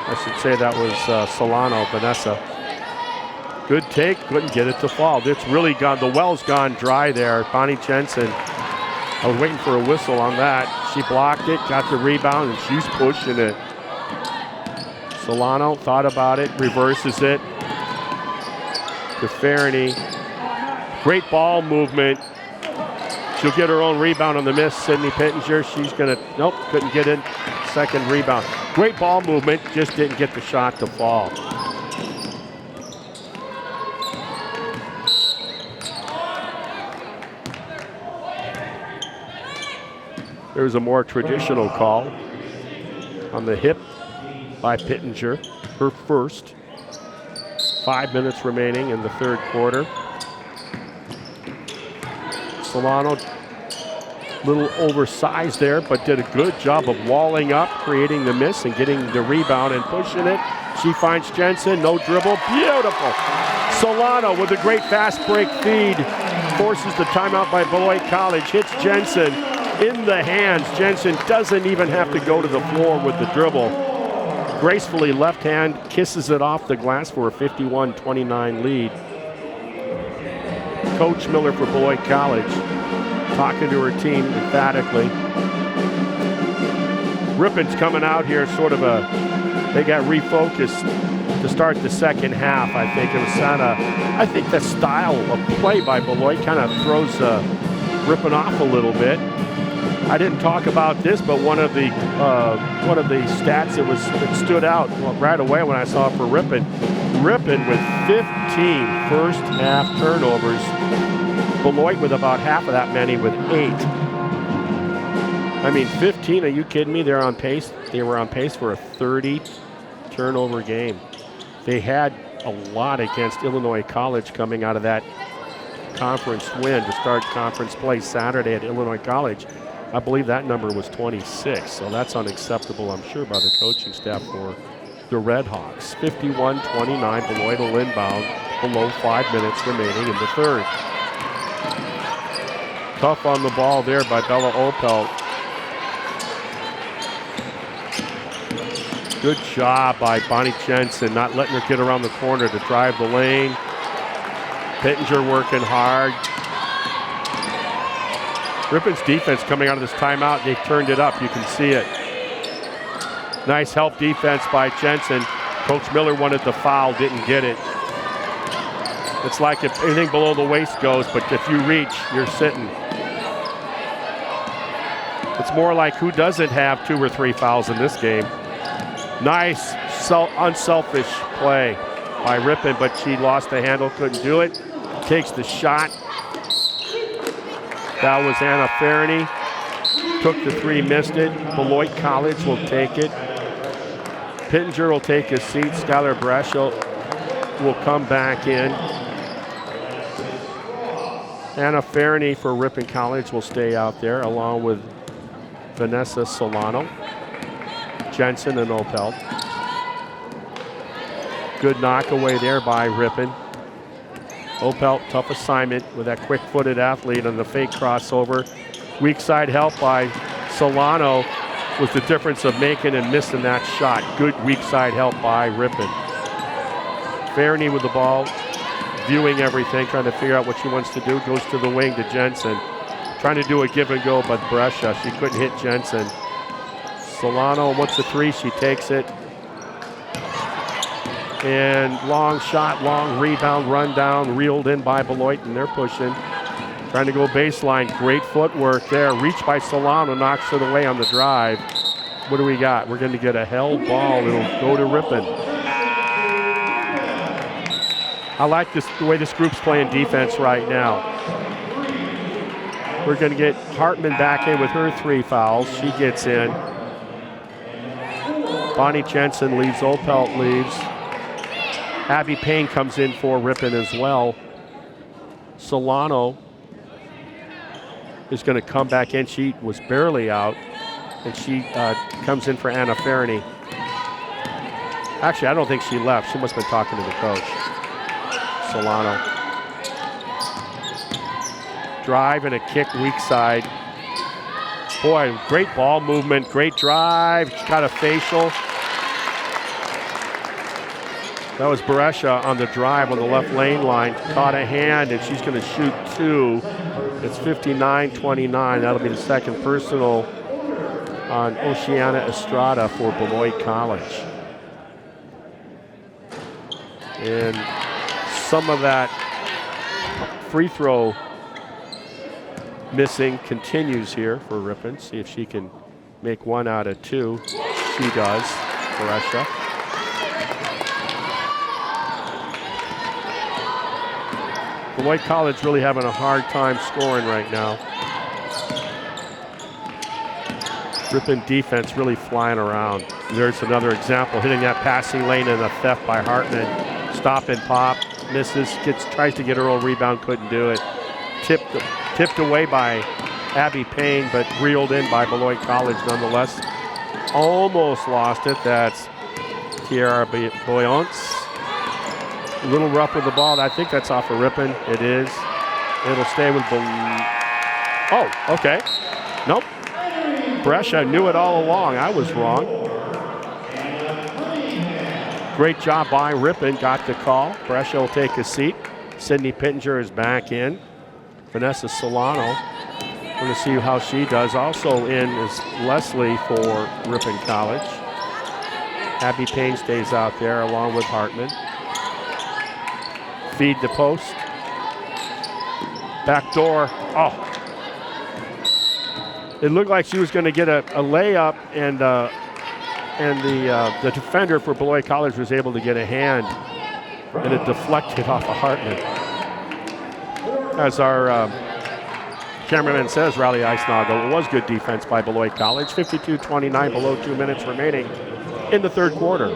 I should say that was Solano, Vanessa. Good take, couldn't get it to fall. It's really gone, the well's gone dry there. Bonnie Jensen, I was waiting for a whistle on that. She blocked it, got the rebound, and she's pushing it. Solano thought about it, reverses it to Fernie. Great ball movement. She'll get her own rebound on the miss. Sydney Pittenger, she's gonna, nope, couldn't get in. 2nd rebound. Great ball movement, just didn't get the shot to fall. There's a more traditional call on the hip by Pittenger, her first. 5 minutes remaining in the 3rd quarter. Solano, a little oversized there, but did a good job of walling up, creating the miss and getting the rebound and pushing it. She finds Jensen, no dribble, beautiful. Solano with a great fast break feed, forces the timeout by Beloit College, hits Jensen in the hands. Jensen doesn't even have to go to the floor with the dribble. Gracefully left hand kisses it off the glass for a 51-29 lead. Coach Miller for Beloit College talking to her team emphatically. Ripon's coming out here sort of they got refocused to start the second half. I think it was I think the style of play by Beloit kind of throws Ripon off a little bit. I didn't talk about this, but one of the stats that stood out right away when I saw it for Ripon with 15 first half turnovers. Beloit with about half of that many with 8. I mean, 15, are you kidding me? They're on pace. They were on pace for a 30 turnover game. They had a lot against Illinois College coming out of that conference win to start conference play Saturday at Illinois College. I believe that number was 26, so that's unacceptable, I'm sure, by the coaching staff for the Redhawks. 51-29, Beloit will inbound, below 5 minutes remaining in the 3rd. Tough on the ball there by Bella Opelt. Good job by Bonnie Jensen, not letting her get around the corner to drive the lane. Pittenger working hard. Ripon's defense coming out of this timeout, they've turned it up, you can see it. Nice help defense by Jensen. Coach Miller wanted the foul, didn't get it. It's like if anything below the waist goes, but if you reach, you're sitting. It's more like who doesn't have 2 or 3 fouls in this game. Nice, unselfish play by Ripon, but she lost the handle, couldn't do it. Takes the shot. That was Anna Fernie. Took the 3, missed it. Beloit College will take it. Pittenger will take his seat. Skylar Braschel will come back in. Anna Fernie for Ripon College will stay out there, along with Vanessa Solano, Jensen, and Opelt. Good knockaway there by Ripon. Opelt, tough assignment with that quick-footed athlete on the fake crossover. Weak side help by Solano. was the difference of making and missing that shot. Good weak side help by Ripon. Fairney with the ball, viewing everything, trying to figure out what she wants to do. Goes to the wing to Jensen. Trying to do a give and go, but Brescia, she couldn't hit Jensen. Solano wants a three, she takes it. And long shot, long rebound, run down, reeled in by Beloit, and they're pushing. Trying to go baseline, great footwork there. Reach by Solano, knocks it away on the drive. What do we got? We're going to get a held ball. It'll go to Ripon. I like this, the way this group's playing defense right now. We're going to get Hartman back in with her 3 fouls. She gets in. Bonnie Jensen leaves, Opelt leaves. Abby Payne comes in for Ripon as well. Solano is going to come back in. She was barely out, and she comes in for Anna Fairney. Actually, I don't think she left. She must have been talking to the coach. Solano. Drive and a kick, weak side. Boy, great ball movement, great drive. She got a facial. That was Brescia on the drive on the left lane line. Caught a hand, and she's going to shoot 2. It's 59-29. That'll be the second personal on Oceana Estrada for Beloit College. And some of that free throw missing continues here for Ripon. See if she can make 1 out of 2. She does, Brescia. Beloit College really having a hard time scoring right now. Ripon defense really flying around. There's another example, hitting that passing lane and a theft by Hartman. Stop and pop, misses, tries to get her own rebound, couldn't do it. Tipped away by Abby Payne, but reeled in by Beloit College nonetheless. Almost lost it. That's Tiara Boyance. A little rough with the ball. I think that's off of Ripon. It is. It'll stay with Oh, okay. Nope. Brescia knew it all along. I was wrong. Great job by Ripon. Got the call. Brescia will take a seat. Sydney Pittenger is back in. Vanessa Solano. Going to see how she does. Also in is Leslie for Ripon College. Abby Payne stays out there along with Hartman. Feed the post. Back door. Oh. It looked like she was going to get a layup, and the defender for Beloit College was able to get a hand, and it deflected off of Hartman. As our cameraman says, Riley Eisnagel, it was good defense by Beloit College. 52-29, below 2 minutes remaining in the third quarter.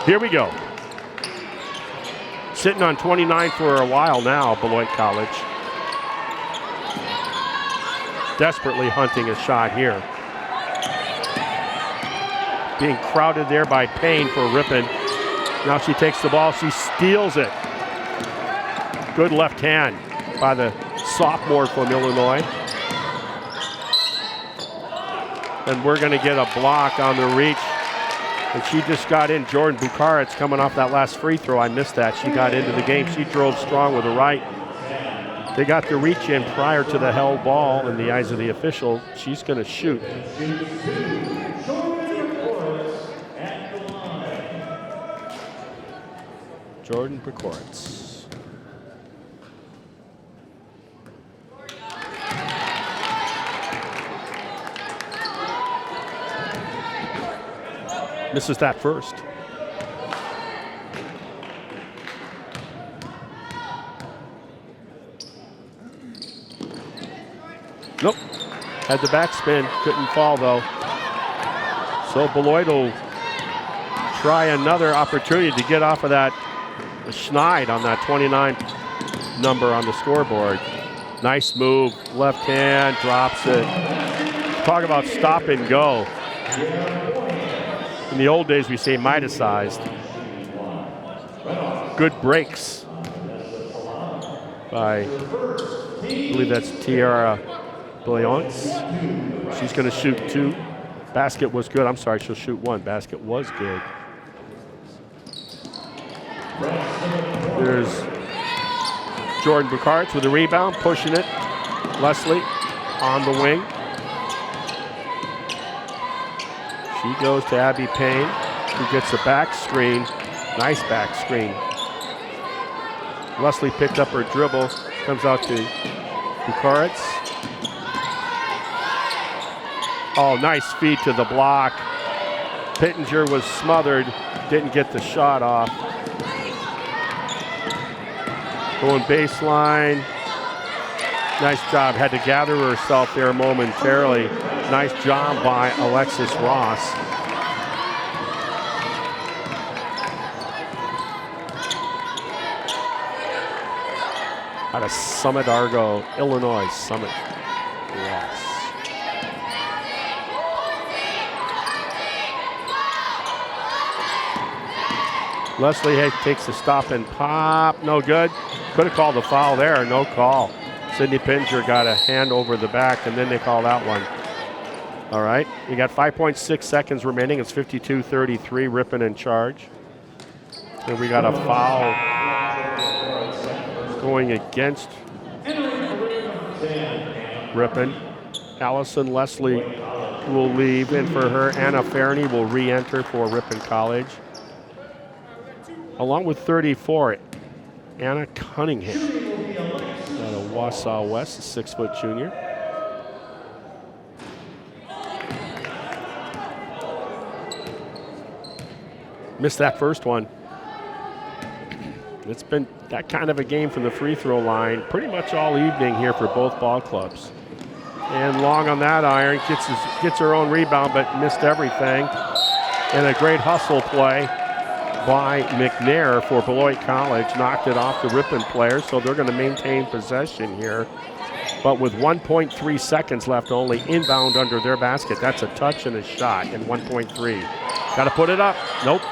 Here we go. Sitting on 29 for a while now, Beloit College. Desperately hunting a shot here. Being crowded there by Payne for Ripon. Now she takes the ball, she steals it. Good left hand by the sophomore from Illinois. And we're gonna get a block on the reach. And she just got in. Jordan Bukaret's coming off that last free throw. I missed that. She got into the game. She drove strong with the right. They got the reach in prior to the held ball in the eyes of the official. She's going to shoot. Jordan Bukaret. Misses that first. Nope. Had the backspin. Couldn't fall, though. So Beloit will try another opportunity to get off of that Schneid on that 29 number on the scoreboard. Nice move. Left hand. Drops it. Talk about stop and go. In the old days, we say Midas-sized. Good breaks by, I believe that's Tiara Beloit. She's going to shoot 2. Basket was good. I'm sorry, she'll shoot 1. Basket was good. There's Jordan Buccaneers with a rebound, pushing it. Leslie on the wing. She goes to Abby Payne, who gets a back screen. Nice back screen. Leslie picked up her dribble, comes out to Buccaneers. Oh, nice feed to the block. Pittenger was smothered, didn't get the shot off. Going baseline. Nice job, had to gather herself there momentarily. Nice job by Alexis Ross. Out of Summit Argo, Illinois, Summit Ross. Leslie Hay takes the stop and pop, no good. Could have called the foul there, no call. Sydney Pittenger got a hand over the back, and then they call that one. All right, we got 5.6 seconds remaining. It's 52-33, Ripon in charge. And we got a foul going against Ripon. Allison Leslie will leave, and for her, Anna Fairney will re-enter for Ripon College. Along with 34, Anna Cunningham out of Wausau West, a 6-foot junior. Missed that first one. It's been that kind of a game from the free throw line pretty much all evening here for both ball clubs. And Long on that iron, gets her own rebound, but missed everything. And a great hustle play by McNair for Beloit College, knocked it off the Ripon players, so they're going to maintain possession here. But with 1.3 seconds left only, inbound under their basket. That's a touch and a shot in 1.3. Got to put it up. Nope.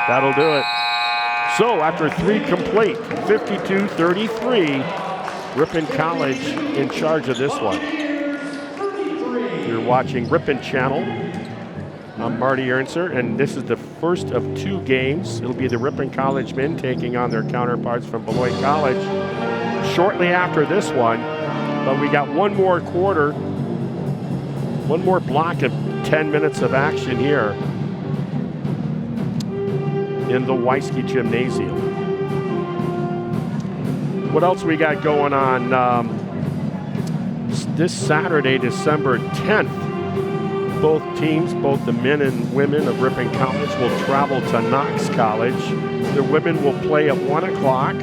That'll do it. So after 3 complete, 52-33, Ripon College in charge of this one. You're watching Ripon Channel. I'm Marty Ernster, and this is the first of 2 games. It'll be the Ripon College men taking on their counterparts from Beloit College shortly after this one. But we got one more quarter, one more block of 10 minutes of action here in the Weisky Gymnasium. What else we got going on? This Saturday, December 10th, both teams, both the men and women of Ripon College, will travel to Knox College. The women will play at 1 o'clock.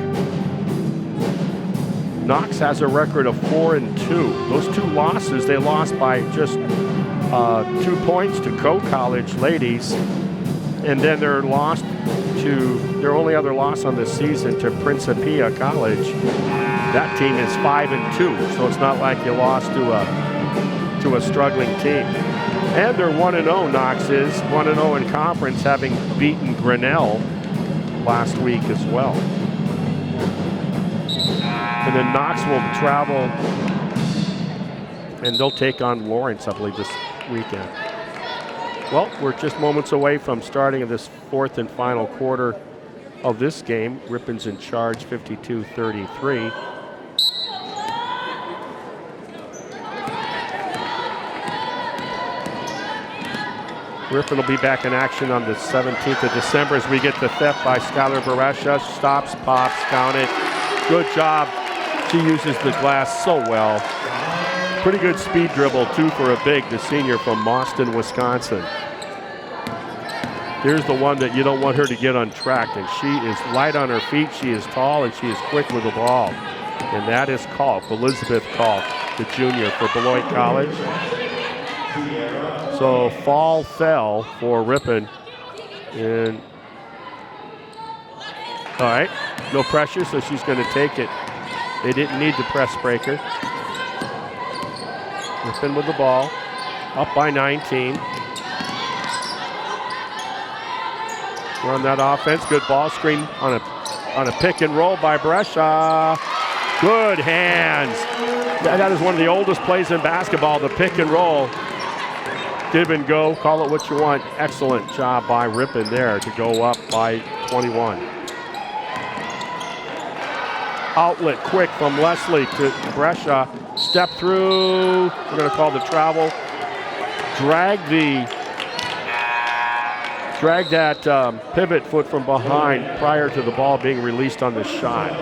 Knox has a record of 4-2. Those 2 losses, they lost by just 2 points to Co-College ladies, and then their only other loss on the season to Principia College. That team is 5-2, so it's not like you lost to a struggling team. And they're 1-0, Knox is 1-0 in conference, having beaten Grinnell last week as well. And then Knox will travel, and they'll take on Lawrence, I believe, this weekend. Well, we're just moments away from starting this 4th and final quarter of this game. Ripon's in charge, 52-33. Ripon will be back in action on the 17th of December as we get the theft by Skylar Baresha. Stops, pops, count it. Good job. She uses the glass so well. Pretty good speed dribble, too, for a big, the senior from Boston, Wisconsin. Here's the one that you don't want her to get untracked, and she is light on her feet. She is tall, and she is quick with the ball. And that is Kalk, Elizabeth Kalk, the junior for Beloit College. So fall fell for Ripon. And all right, no pressure, so she's going to take it. They didn't need the press breaker. Ripon with the ball, up by 19. run that offense. Good ball screen on a pick and roll by Brescia. Good hands. That is one of the oldest plays in basketball, the pick and roll. Give and go, call it what you want. Excellent job by Ripon there to go up by 21. Outlet quick from Leslie to Brescia. Step through, we're gonna call the travel. Drag that pivot foot from behind prior to the ball being released on the shot.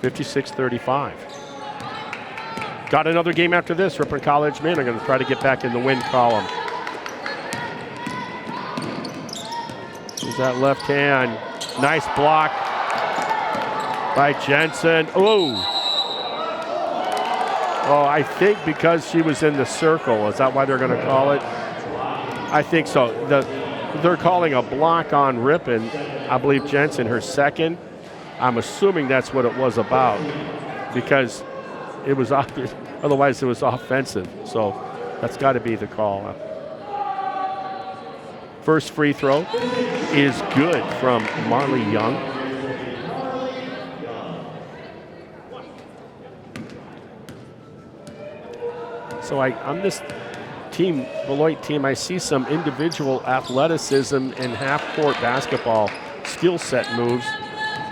56-35. Got another game after this. Ripon College men are going to try to get back in the win column. There's that left hand. Nice block by Jensen. Oh, I think because she was in the circle. Is that why they're going to call it? I think so. They're calling a block on Ripon. I believe Jensen, her second. I'm assuming that's what it was about because it was otherwise it was offensive. So that's got to be the call. First free throw is good from Marley Young. So on this team, Beloit team, I see some individual athleticism and half-court basketball skill set moves.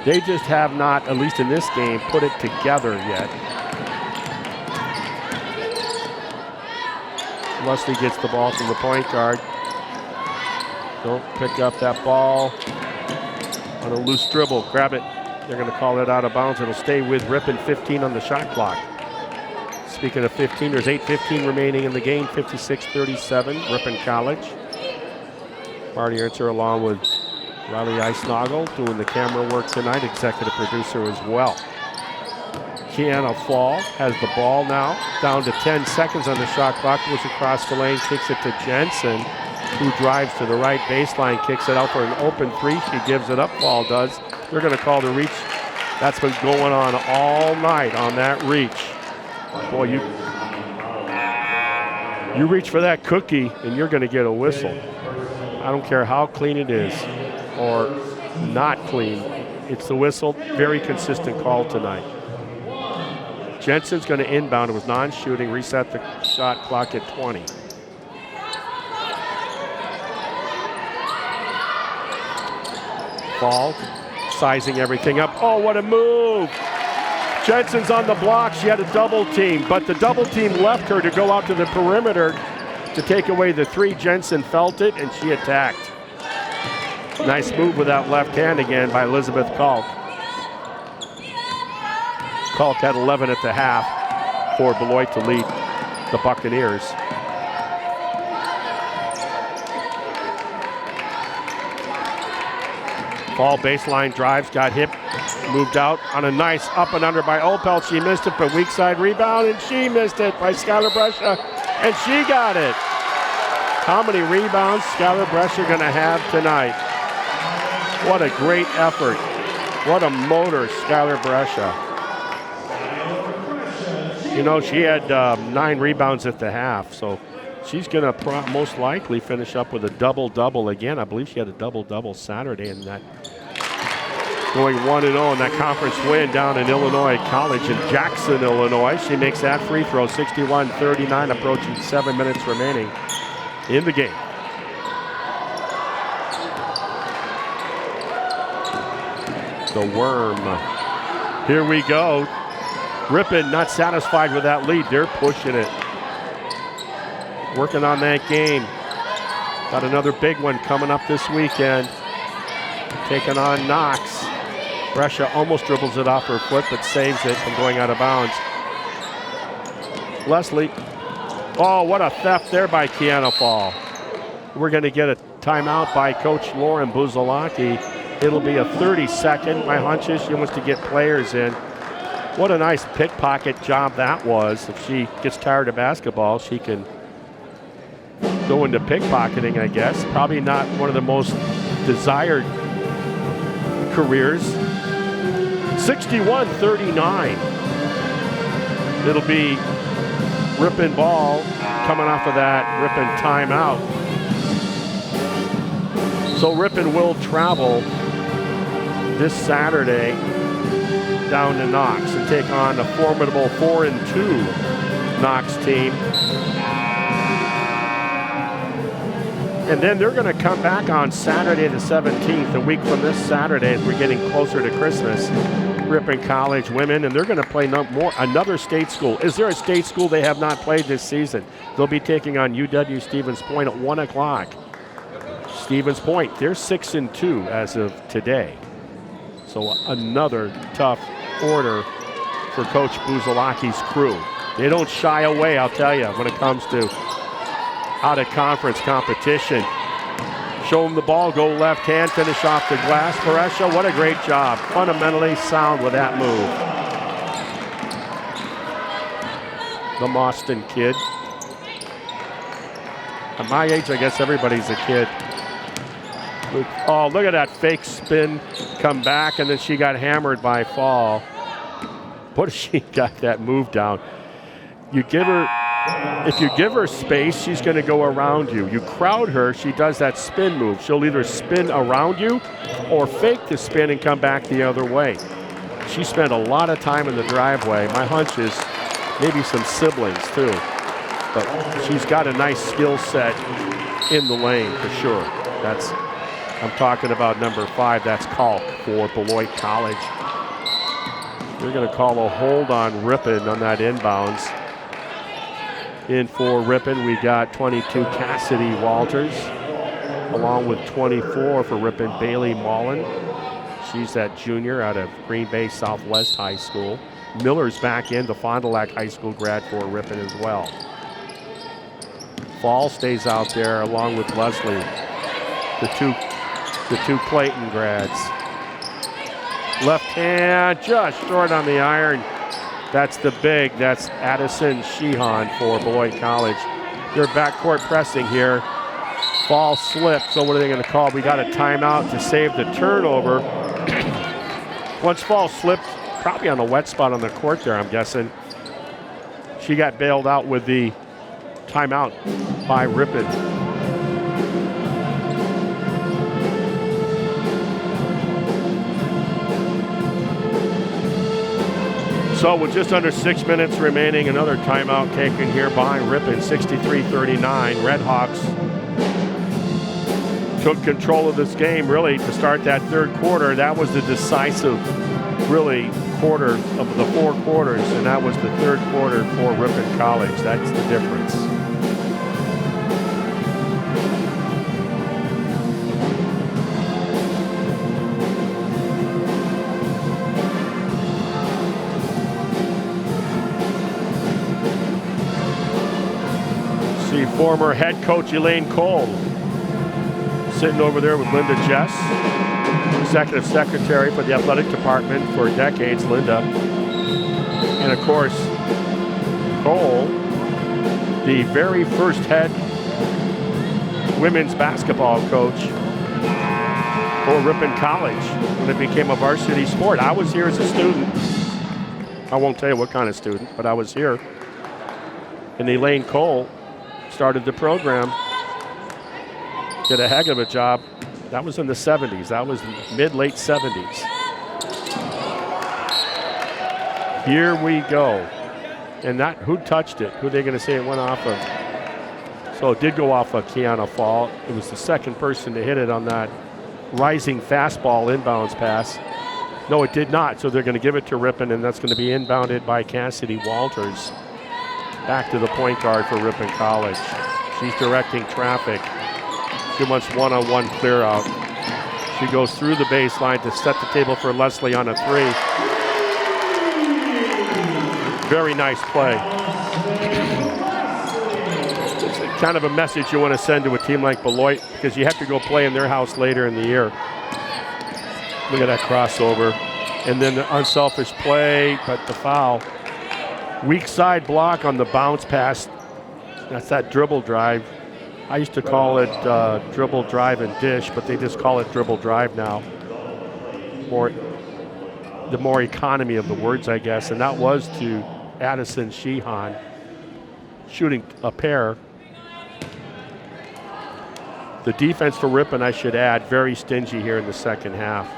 They just have not, at least in this game, put it together yet. Leslie gets the ball from the point guard. Don't pick up that ball on a loose dribble. Grab it. They're going to call it out of bounds. It'll stay with Ripon. 15 on the shot clock. Speaking of 15, there's 8:15 remaining in the game. 56-37, Ripon College. Marty Ernster along with Riley Eisnagel doing the camera work tonight, executive producer as well. Kiana Fall has the ball now, down to 10 seconds on the shot clock, goes across the lane, kicks it to Jensen, who drives to the right baseline, kicks it out for an open three. She gives it up, Fall does. They're going to call the reach. That's been going on all night on that reach. Boy, you reach for that cookie and you're going to get a whistle. I don't care how clean it is or not clean. It's the whistle. Very consistent call tonight. Jensen's going to inbound. It was non-shooting. Reset the shot clock at 20. Fall sizing everything up. Oh, what a move. Jensen's on the block. She had a double team, but the double team left her to go out to the perimeter to take away the three. Jensen felt it, and she attacked. Nice move with that left hand again by Elizabeth Kalk. Kalk had 11 at the half for Beloit to lead the Buccaneers. Ball baseline drives, got hit, moved out on a nice up and under by Opel. She missed it, but weak side rebound, and she missed it by Skylar Brescia, and she got it. How many rebounds Skylar Brescia going to have tonight? What a great effort. What a motor, Skylar Brescia. You know, she had 9 rebounds at the half, so she's going to most likely finish up with a double-double again. I believe she had a double-double Saturday in that. Going 1-0 in that conference win down in Illinois College in Jackson, Illinois. She makes that free throw, 61-39, approaching 7 minutes remaining in the game. The worm. Here we go. Ripon not satisfied with that lead. They're pushing it. Working on that game. Got another big one coming up this weekend. Taking on Knox. Brescia almost dribbles it off her foot, but saves it from going out of bounds. Leslie. Oh, what a theft there by Kiana Fall. We're going to get a timeout by Coach Lauren Buzalaki. It'll be a 30-second. My hunch is she wants to get players in. What a nice pickpocket job that was. If she gets tired of basketball, she can go into pickpocketing, I guess. Probably not one of the most desired careers. 61-39. It'll be Ripon ball coming off of that Ripon timeout. So Ripon will travel this Saturday down to Knox and take on a formidable 4-2 Knox team. And then they're going to come back on Saturday the 17th, a week from this Saturday as we're getting closer to Christmas. Ripon College women, and they're going to play another state school. Is there a state school they have not played this season? They'll be taking on UW Stevens Point at 1 o'clock. Stevens Point, they're 6-2 as of today. So another tough order for Coach Buzalaki's crew. They don't shy away, I'll tell you, when it comes to out-of-conference competition. Show them the ball, go left hand, finish off the glass. Varesha, what a great job. Fundamentally sound with that move. The Mauston kid. At my age, I guess everybody's a kid. Oh, look at that fake spin, come back, and then she got hammered by Fall. What if she got that move down? If you give her space, she's going to go around you. You crowd her, she does that spin move. She'll either spin around you or fake the spin and come back the other way. She spent a lot of time in the driveway. My hunch is maybe some siblings too. But she's got a nice skill set in the lane for sure. I'm talking about number 5, that's Kalk for Beloit College. They're going to call a hold on Ripon on that inbounds. In for Ripon, we got 22 Cassidy Walters, along with 24 for Ripon, Bailey Mullen. She's that junior out of Green Bay Southwest High School. Miller's back in, the Fond du Lac High School grad for Ripon as well. Fall stays out there along with Leslie, the two Clayton grads. Left hand, just short on the iron. That's the big, that's Addison Sheehan for Beloit College. They're backcourt pressing here. Fall slipped, so what are they going to call? We got a timeout to save the turnover. Once Fall slipped, probably on a wet spot on the court there, I'm guessing. She got bailed out with the timeout by Ripon. So with just under 6 minutes remaining, another timeout taken here by Ripon, 63-39. Redhawks took control of this game really to start that third quarter. That was the decisive, really, quarter of the 4 quarters, and that was the third quarter for Ripon College. That's the difference. Former head coach Elaine Cole sitting over there with Linda Jess, executive secretary for the athletic department for decades, Linda. And of course, Cole, the very first head women's basketball coach for Ripon College when it became a varsity sport. I was here as a student. I won't tell you what kind of student, but I was here. And Elaine Cole started the program, did a heck of a job. That was in the 70s. That was mid-late 70s. Here we go. And that, who touched it? Who are they going to say it went off of? So it did go off of Kiana Fall. It was the second person to hit it on that rising fastball inbounds pass. No, it did not. So they're going to give it to Ripon, and that's going to be inbounded by Cassidy Walters. Back to the point guard for Ripon College. She's directing traffic. She wants one-on-one clear out. She goes through the baseline to set the table for Leslie on a 3. Very nice play. It's kind of a message you want to send to a team like Beloit because you have to go play in their house later in the year. Look at that crossover. And then the unselfish play, but the foul. Weak side block on the bounce pass. That's that dribble drive. I used to call it dribble drive and dish, but they just call it dribble drive now. The more economy of the words, I guess. And that was to Addison Sheehan. shooting a pair. The defense for Ripon, I should add, very stingy here in the second half.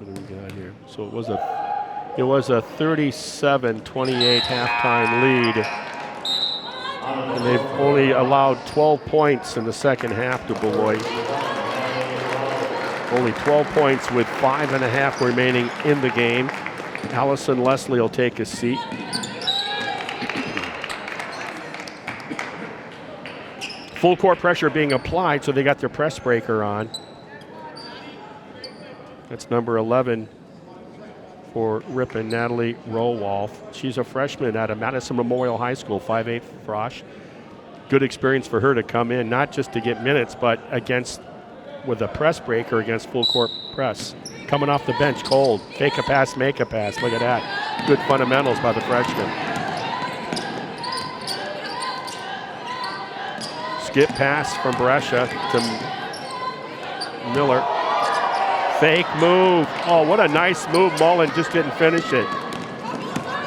What do we got here? So it was a 37-28 halftime lead. And they've only allowed 12 points in the second half to Beloit. Only 12 points with 5.5 remaining in the game. Allison Leslie will take his seat. Full court pressure being applied, so they got their press breaker on. That's number 11 for Ripon, Natalie Rowolf. She's a freshman out of Madison Memorial High School, 5'8" Frosh. Good experience for her to come in, not just to get minutes, but with a press breaker against full court press. Coming off the bench cold. Fake a pass, make a pass. Look at that. Good fundamentals by the freshman. Skip pass from Brescia to Miller. Fake move. Oh, what a nice move. Mullen just didn't finish it.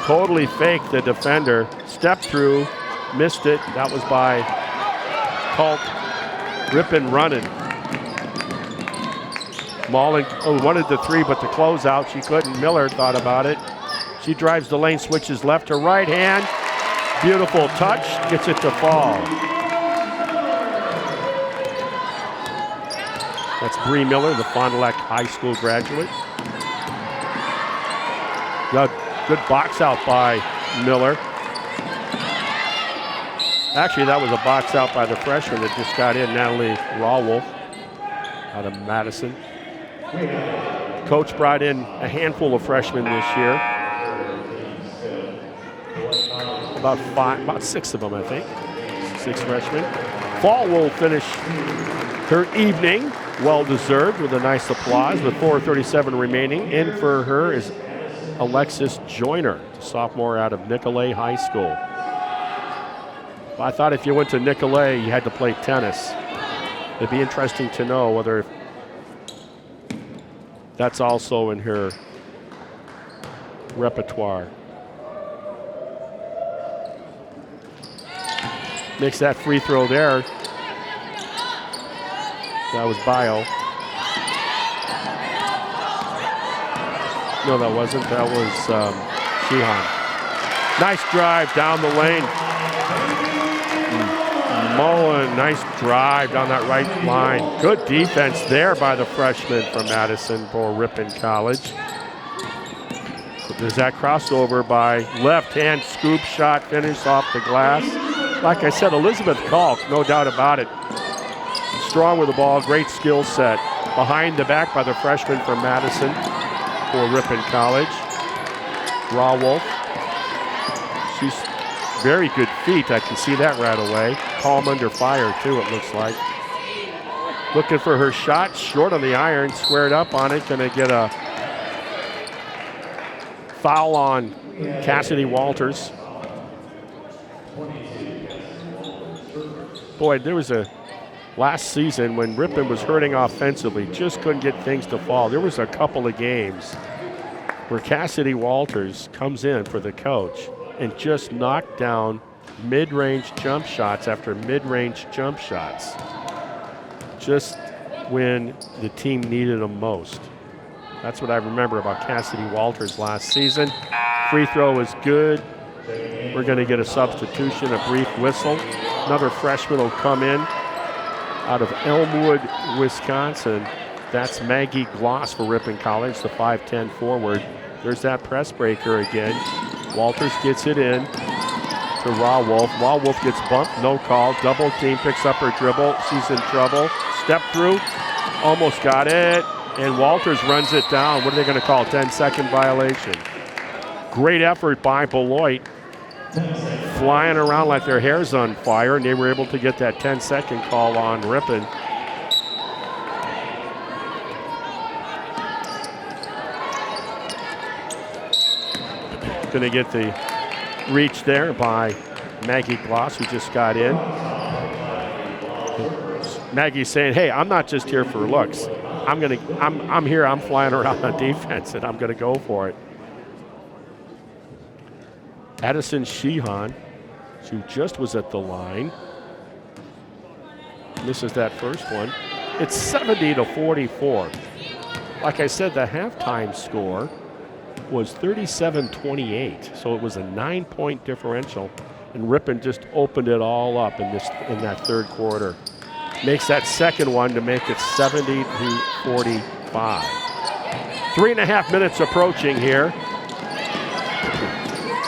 Totally faked the defender. Stepped through, missed it. That was by Culp. Ripon running. Mullen wanted the three, but the closeout, she couldn't. Miller thought about it. She drives the lane, switches left to right hand. Beautiful touch, gets it to fall. That's Bree Miller, the Fond du Lac High School graduate. Good box out by Miller. Actually, that was a box out by the freshman that just got in, Natalie Rawolf, out of Madison. Coach brought in a handful of freshmen this year. About 6 of them, I think. 6 freshmen. Fall will finish her evening, well-deserved, with a nice applause, with 4:37 remaining. In for her is Alexis Joyner, the sophomore out of Nicolet High School. I thought if you went to Nicolet, you had to play tennis. It'd be interesting to know whether that's also in her repertoire. Makes that free throw there. That was Bio. No, that wasn't. That was Sheehan. Nice drive down the lane. Mullen, nice drive down that right line. Good defense there by the freshman from Madison for Ripon College. There's that crossover by left hand scoop shot finish off the glass. Like I said, Elizabeth Kalk, no doubt about it. Strong with the ball, great skill set. Behind the back by the freshman from Madison for Ripon College. Rawolf. She's very good feet, I can see that right away. Calm under fire too, it looks like. Looking for her shot, short on the iron, squared up on it. Gonna get a foul on Cassidy Walters. Boy, there was a last season when Ripon was hurting offensively, just couldn't get things to fall. There was a couple of games where Cassidy Walters comes in for the coach and just knocked down mid-range jump shots after mid-range jump shots, just when the team needed them most. That's what I remember about Cassidy Walters last season. Free throw is good. We're going to get a substitution, a brief whistle. Another freshman will come in out of Elmwood, Wisconsin. That's Maggie Gloss for Ripon College, the 5'10" forward. There's that press breaker again. Walters gets it in to Rawolf. Rawolf gets bumped, no call. Double team, picks up her dribble. She's in trouble. Step through, almost got it. And Walters runs it down. What are they going to call? 10-second violation. Great effort by Beloit. Flying around like their hair's on fire, and they were able to get that 10-second call on Ripon. Going to get the reach there by Maggie Gloss, who just got in. Maggie's saying, hey, I'm not just here for looks. I'm here, I'm flying around on defense, and I'm going to go for it. Addison Sheehan, who just was at the line, misses that first one. It's 70-44. Like I said, the halftime score was 37-28, so it was a 9-point differential, and Ripon just opened it all up in that third quarter. Makes that second one to make it 70-45. 3.5 minutes approaching here.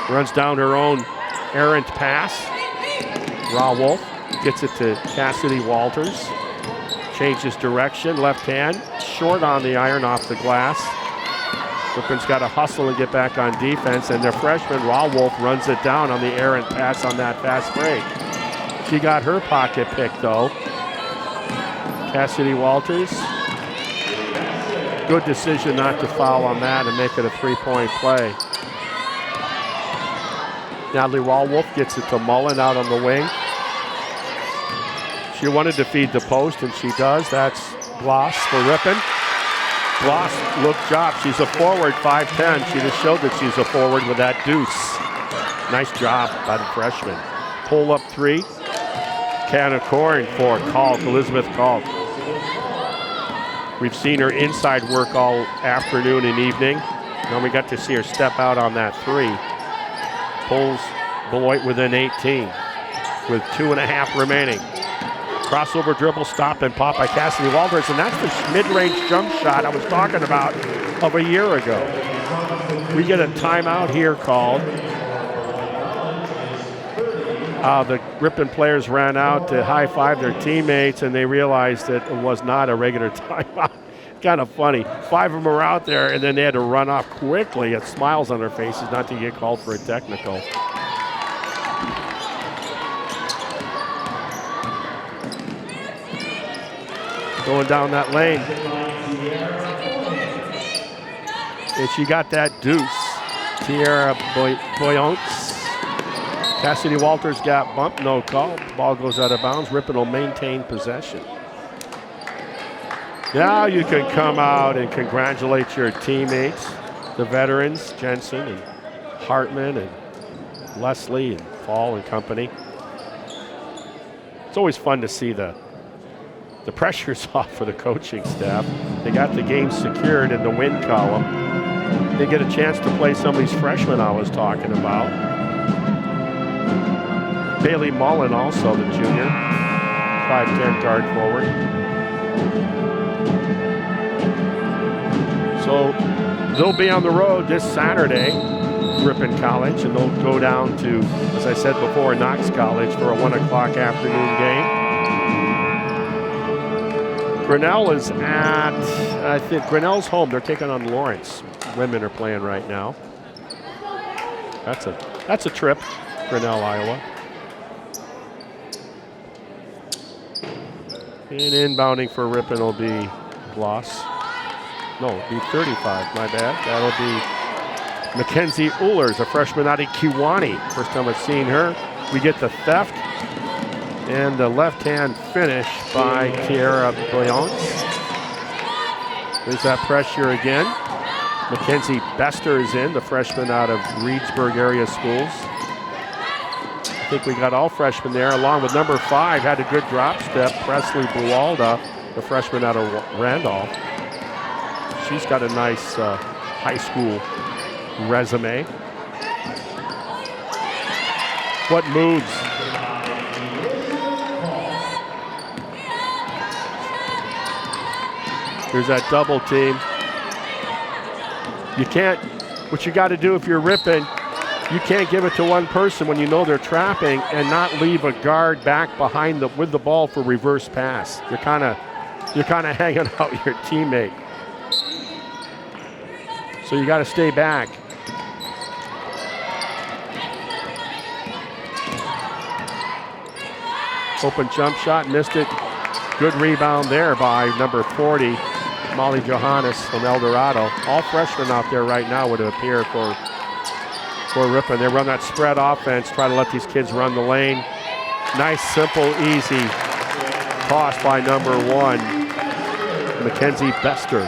Runs down her own errant pass. Ra Wolf gets it to Cassidy Walters. Changes direction, left hand, short on the iron off the glass. Ripon's got to hustle and get back on defense, and their freshman, Ra Wolf, runs it down on the errant pass on that fast break. She got her pocket pick, though. Cassidy Walters, good decision not to foul on that and make it a 3-point play. Natalie Ra Wolf gets it to Mullen out on the wing. She wanted to feed the post, and she does. That's Bloss for Ripon. Bloss, look job. She's a forward, 5'10". She just showed that she's a forward with that deuce. Nice job by the freshman. Pull up three. Can of corn for Kalk, Elizabeth Kalk. We've seen her inside work all afternoon and evening. Now we got to see her step out on that three. Pulls Beloit within 18 with 2.5 remaining. Crossover dribble, stop and pop by Cassidy Walters, and that's the mid-range jump shot I was talking about of a year ago. We get a timeout here called. The Ripon players ran out to high-five their teammates, and they realized that it was not a regular timeout. Kind of funny. 5 of them were out there, and then they had to run off quickly. It smiles on their faces not to get called for a technical. Going down that lane. And she got that deuce. Tierra Boyonce. Cassidy Walters got bumped, no call. Ball goes out of bounds. Ripon will maintain possession. Now you can come out and congratulate your teammates, the veterans, Jensen and Hartman and Leslie and Fall and company. It's always fun to see the pressure's off for the coaching staff. They got the game secured in the win column. They get a chance to play some of these freshmen I was talking about. Bailey Mullen also, the junior, 5'10" guard forward. So they'll be on the road this Saturday, Ripon College, and they'll go down to, as I said before, Knox College for a 1 o'clock afternoon game. Grinnell is at, I think Grinnell's home. They're taking on Lawrence. Women are playing right now. That's a trip, Grinnell, Iowa. And inbounding for Ripon will be Bloss. No, it'll be 35, my bad. That'll be Mackenzie Uhlers, a freshman out of Kewanee. First time I've seen her. We get the theft and the left-hand finish by Tierra Boyonce. There's that pressure again. Mackenzie Bester is in, the freshman out of Reedsburg area schools. I think we got all freshmen there, along with number 5, had a good drop step, Presley Buwalda, the freshman out of Randolph. She's got a nice high school resume. What moves? Here's that double team. You can't, what you got to do if you're Ripon, you can't give it to one person when you know they're trapping and not leave a guard back behind with the ball for reverse pass. You're kind of hanging out your teammate. So you got to stay back. Open jump shot, missed it. Good rebound there by number 40, Molly Johannes from El Dorado. All freshmen out there right now would appear for Ripon. They run that spread offense, try to let these kids run the lane. Nice, simple, easy toss by number 1, Mackenzie Bester.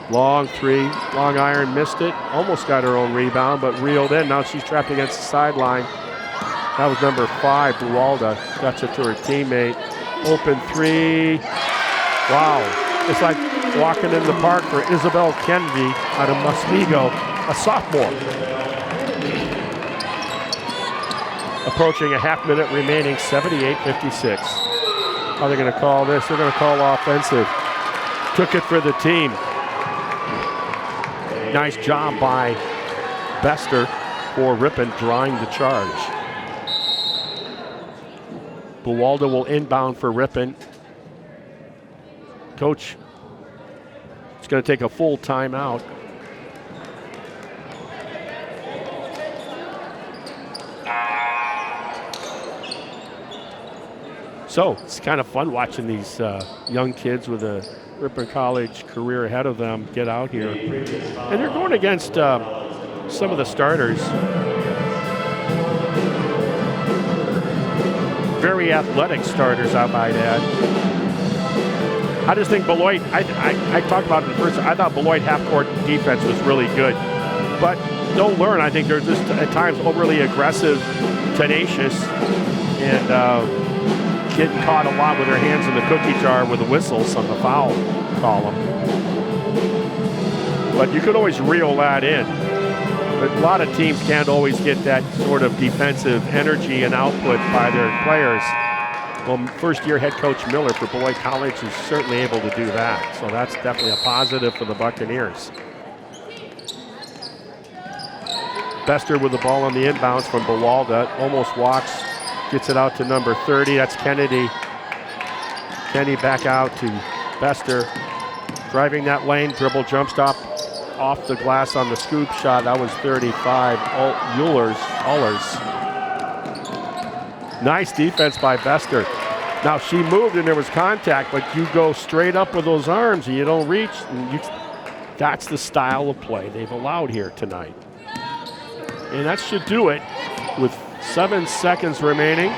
Long three, long iron, missed it. Almost got her own rebound, but reeled in. Now she's trapped against the sideline. That was number 5, Buwalda. Gets it to her teammate. Open three. Wow. It's like walking in the park for Isabel Kennedy out of Muswego, a sophomore. Approaching a half minute remaining, 78-56. How are they going to call this? They're going to call offensive. Took it for the team. Nice job by Bester for Ripon drawing the charge. Buwalda will inbound for Ripon. Coach is going to take a full timeout. So it's kind of fun watching these young kids with a Ripon College career ahead of them get out here. And they're going against some of the starters. Very athletic starters, I might add. I just think Beloit, I talked about it in the first, I thought Beloit half-court defense was really good. But they'll learn. I think they're just at times overly aggressive, tenacious, and getting caught a lot with their hands in the cookie jar with the whistles on the foul column. But you could always reel that in. But a lot of teams can't always get that sort of defensive energy and output by their players. Well, first-year head coach Miller for Beloit College is certainly able to do that. So that's definitely a positive for the Buccaneers. Bester with the ball on the inbounds from Buwalda. Almost walks. Gets it out to number 30. That's Kennedy. Kennedy back out to Bester. Driving that lane. Dribble jump stop off the glass on the scoop shot. That was 35. Ullers. Nice defense by Bester. Now she moved and there was contact, but you go straight up with those arms and you don't reach. And that's the style of play they've allowed here tonight. And that should do it with 7 seconds remaining.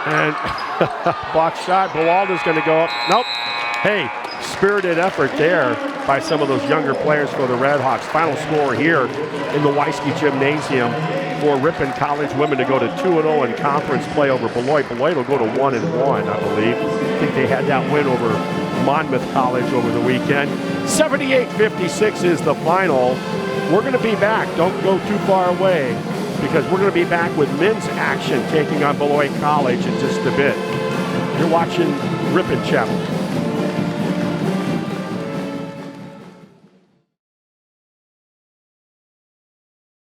And block shot. Buwalda's going to go up. Nope. Hey, spirited effort there by some of those younger players for the Redhawks. Final score here in the Weisky Gymnasium for Ripon College women to go to 2-0 in conference play over Beloit. Beloit will go to 1-1, I believe. I think they had that win over Monmouth College over the weekend. 78-56 is the final. We're going to be back. Don't go too far away because we're going to be back with men's action taking on Beloit College in just a bit. You're watching Ripon Chapel.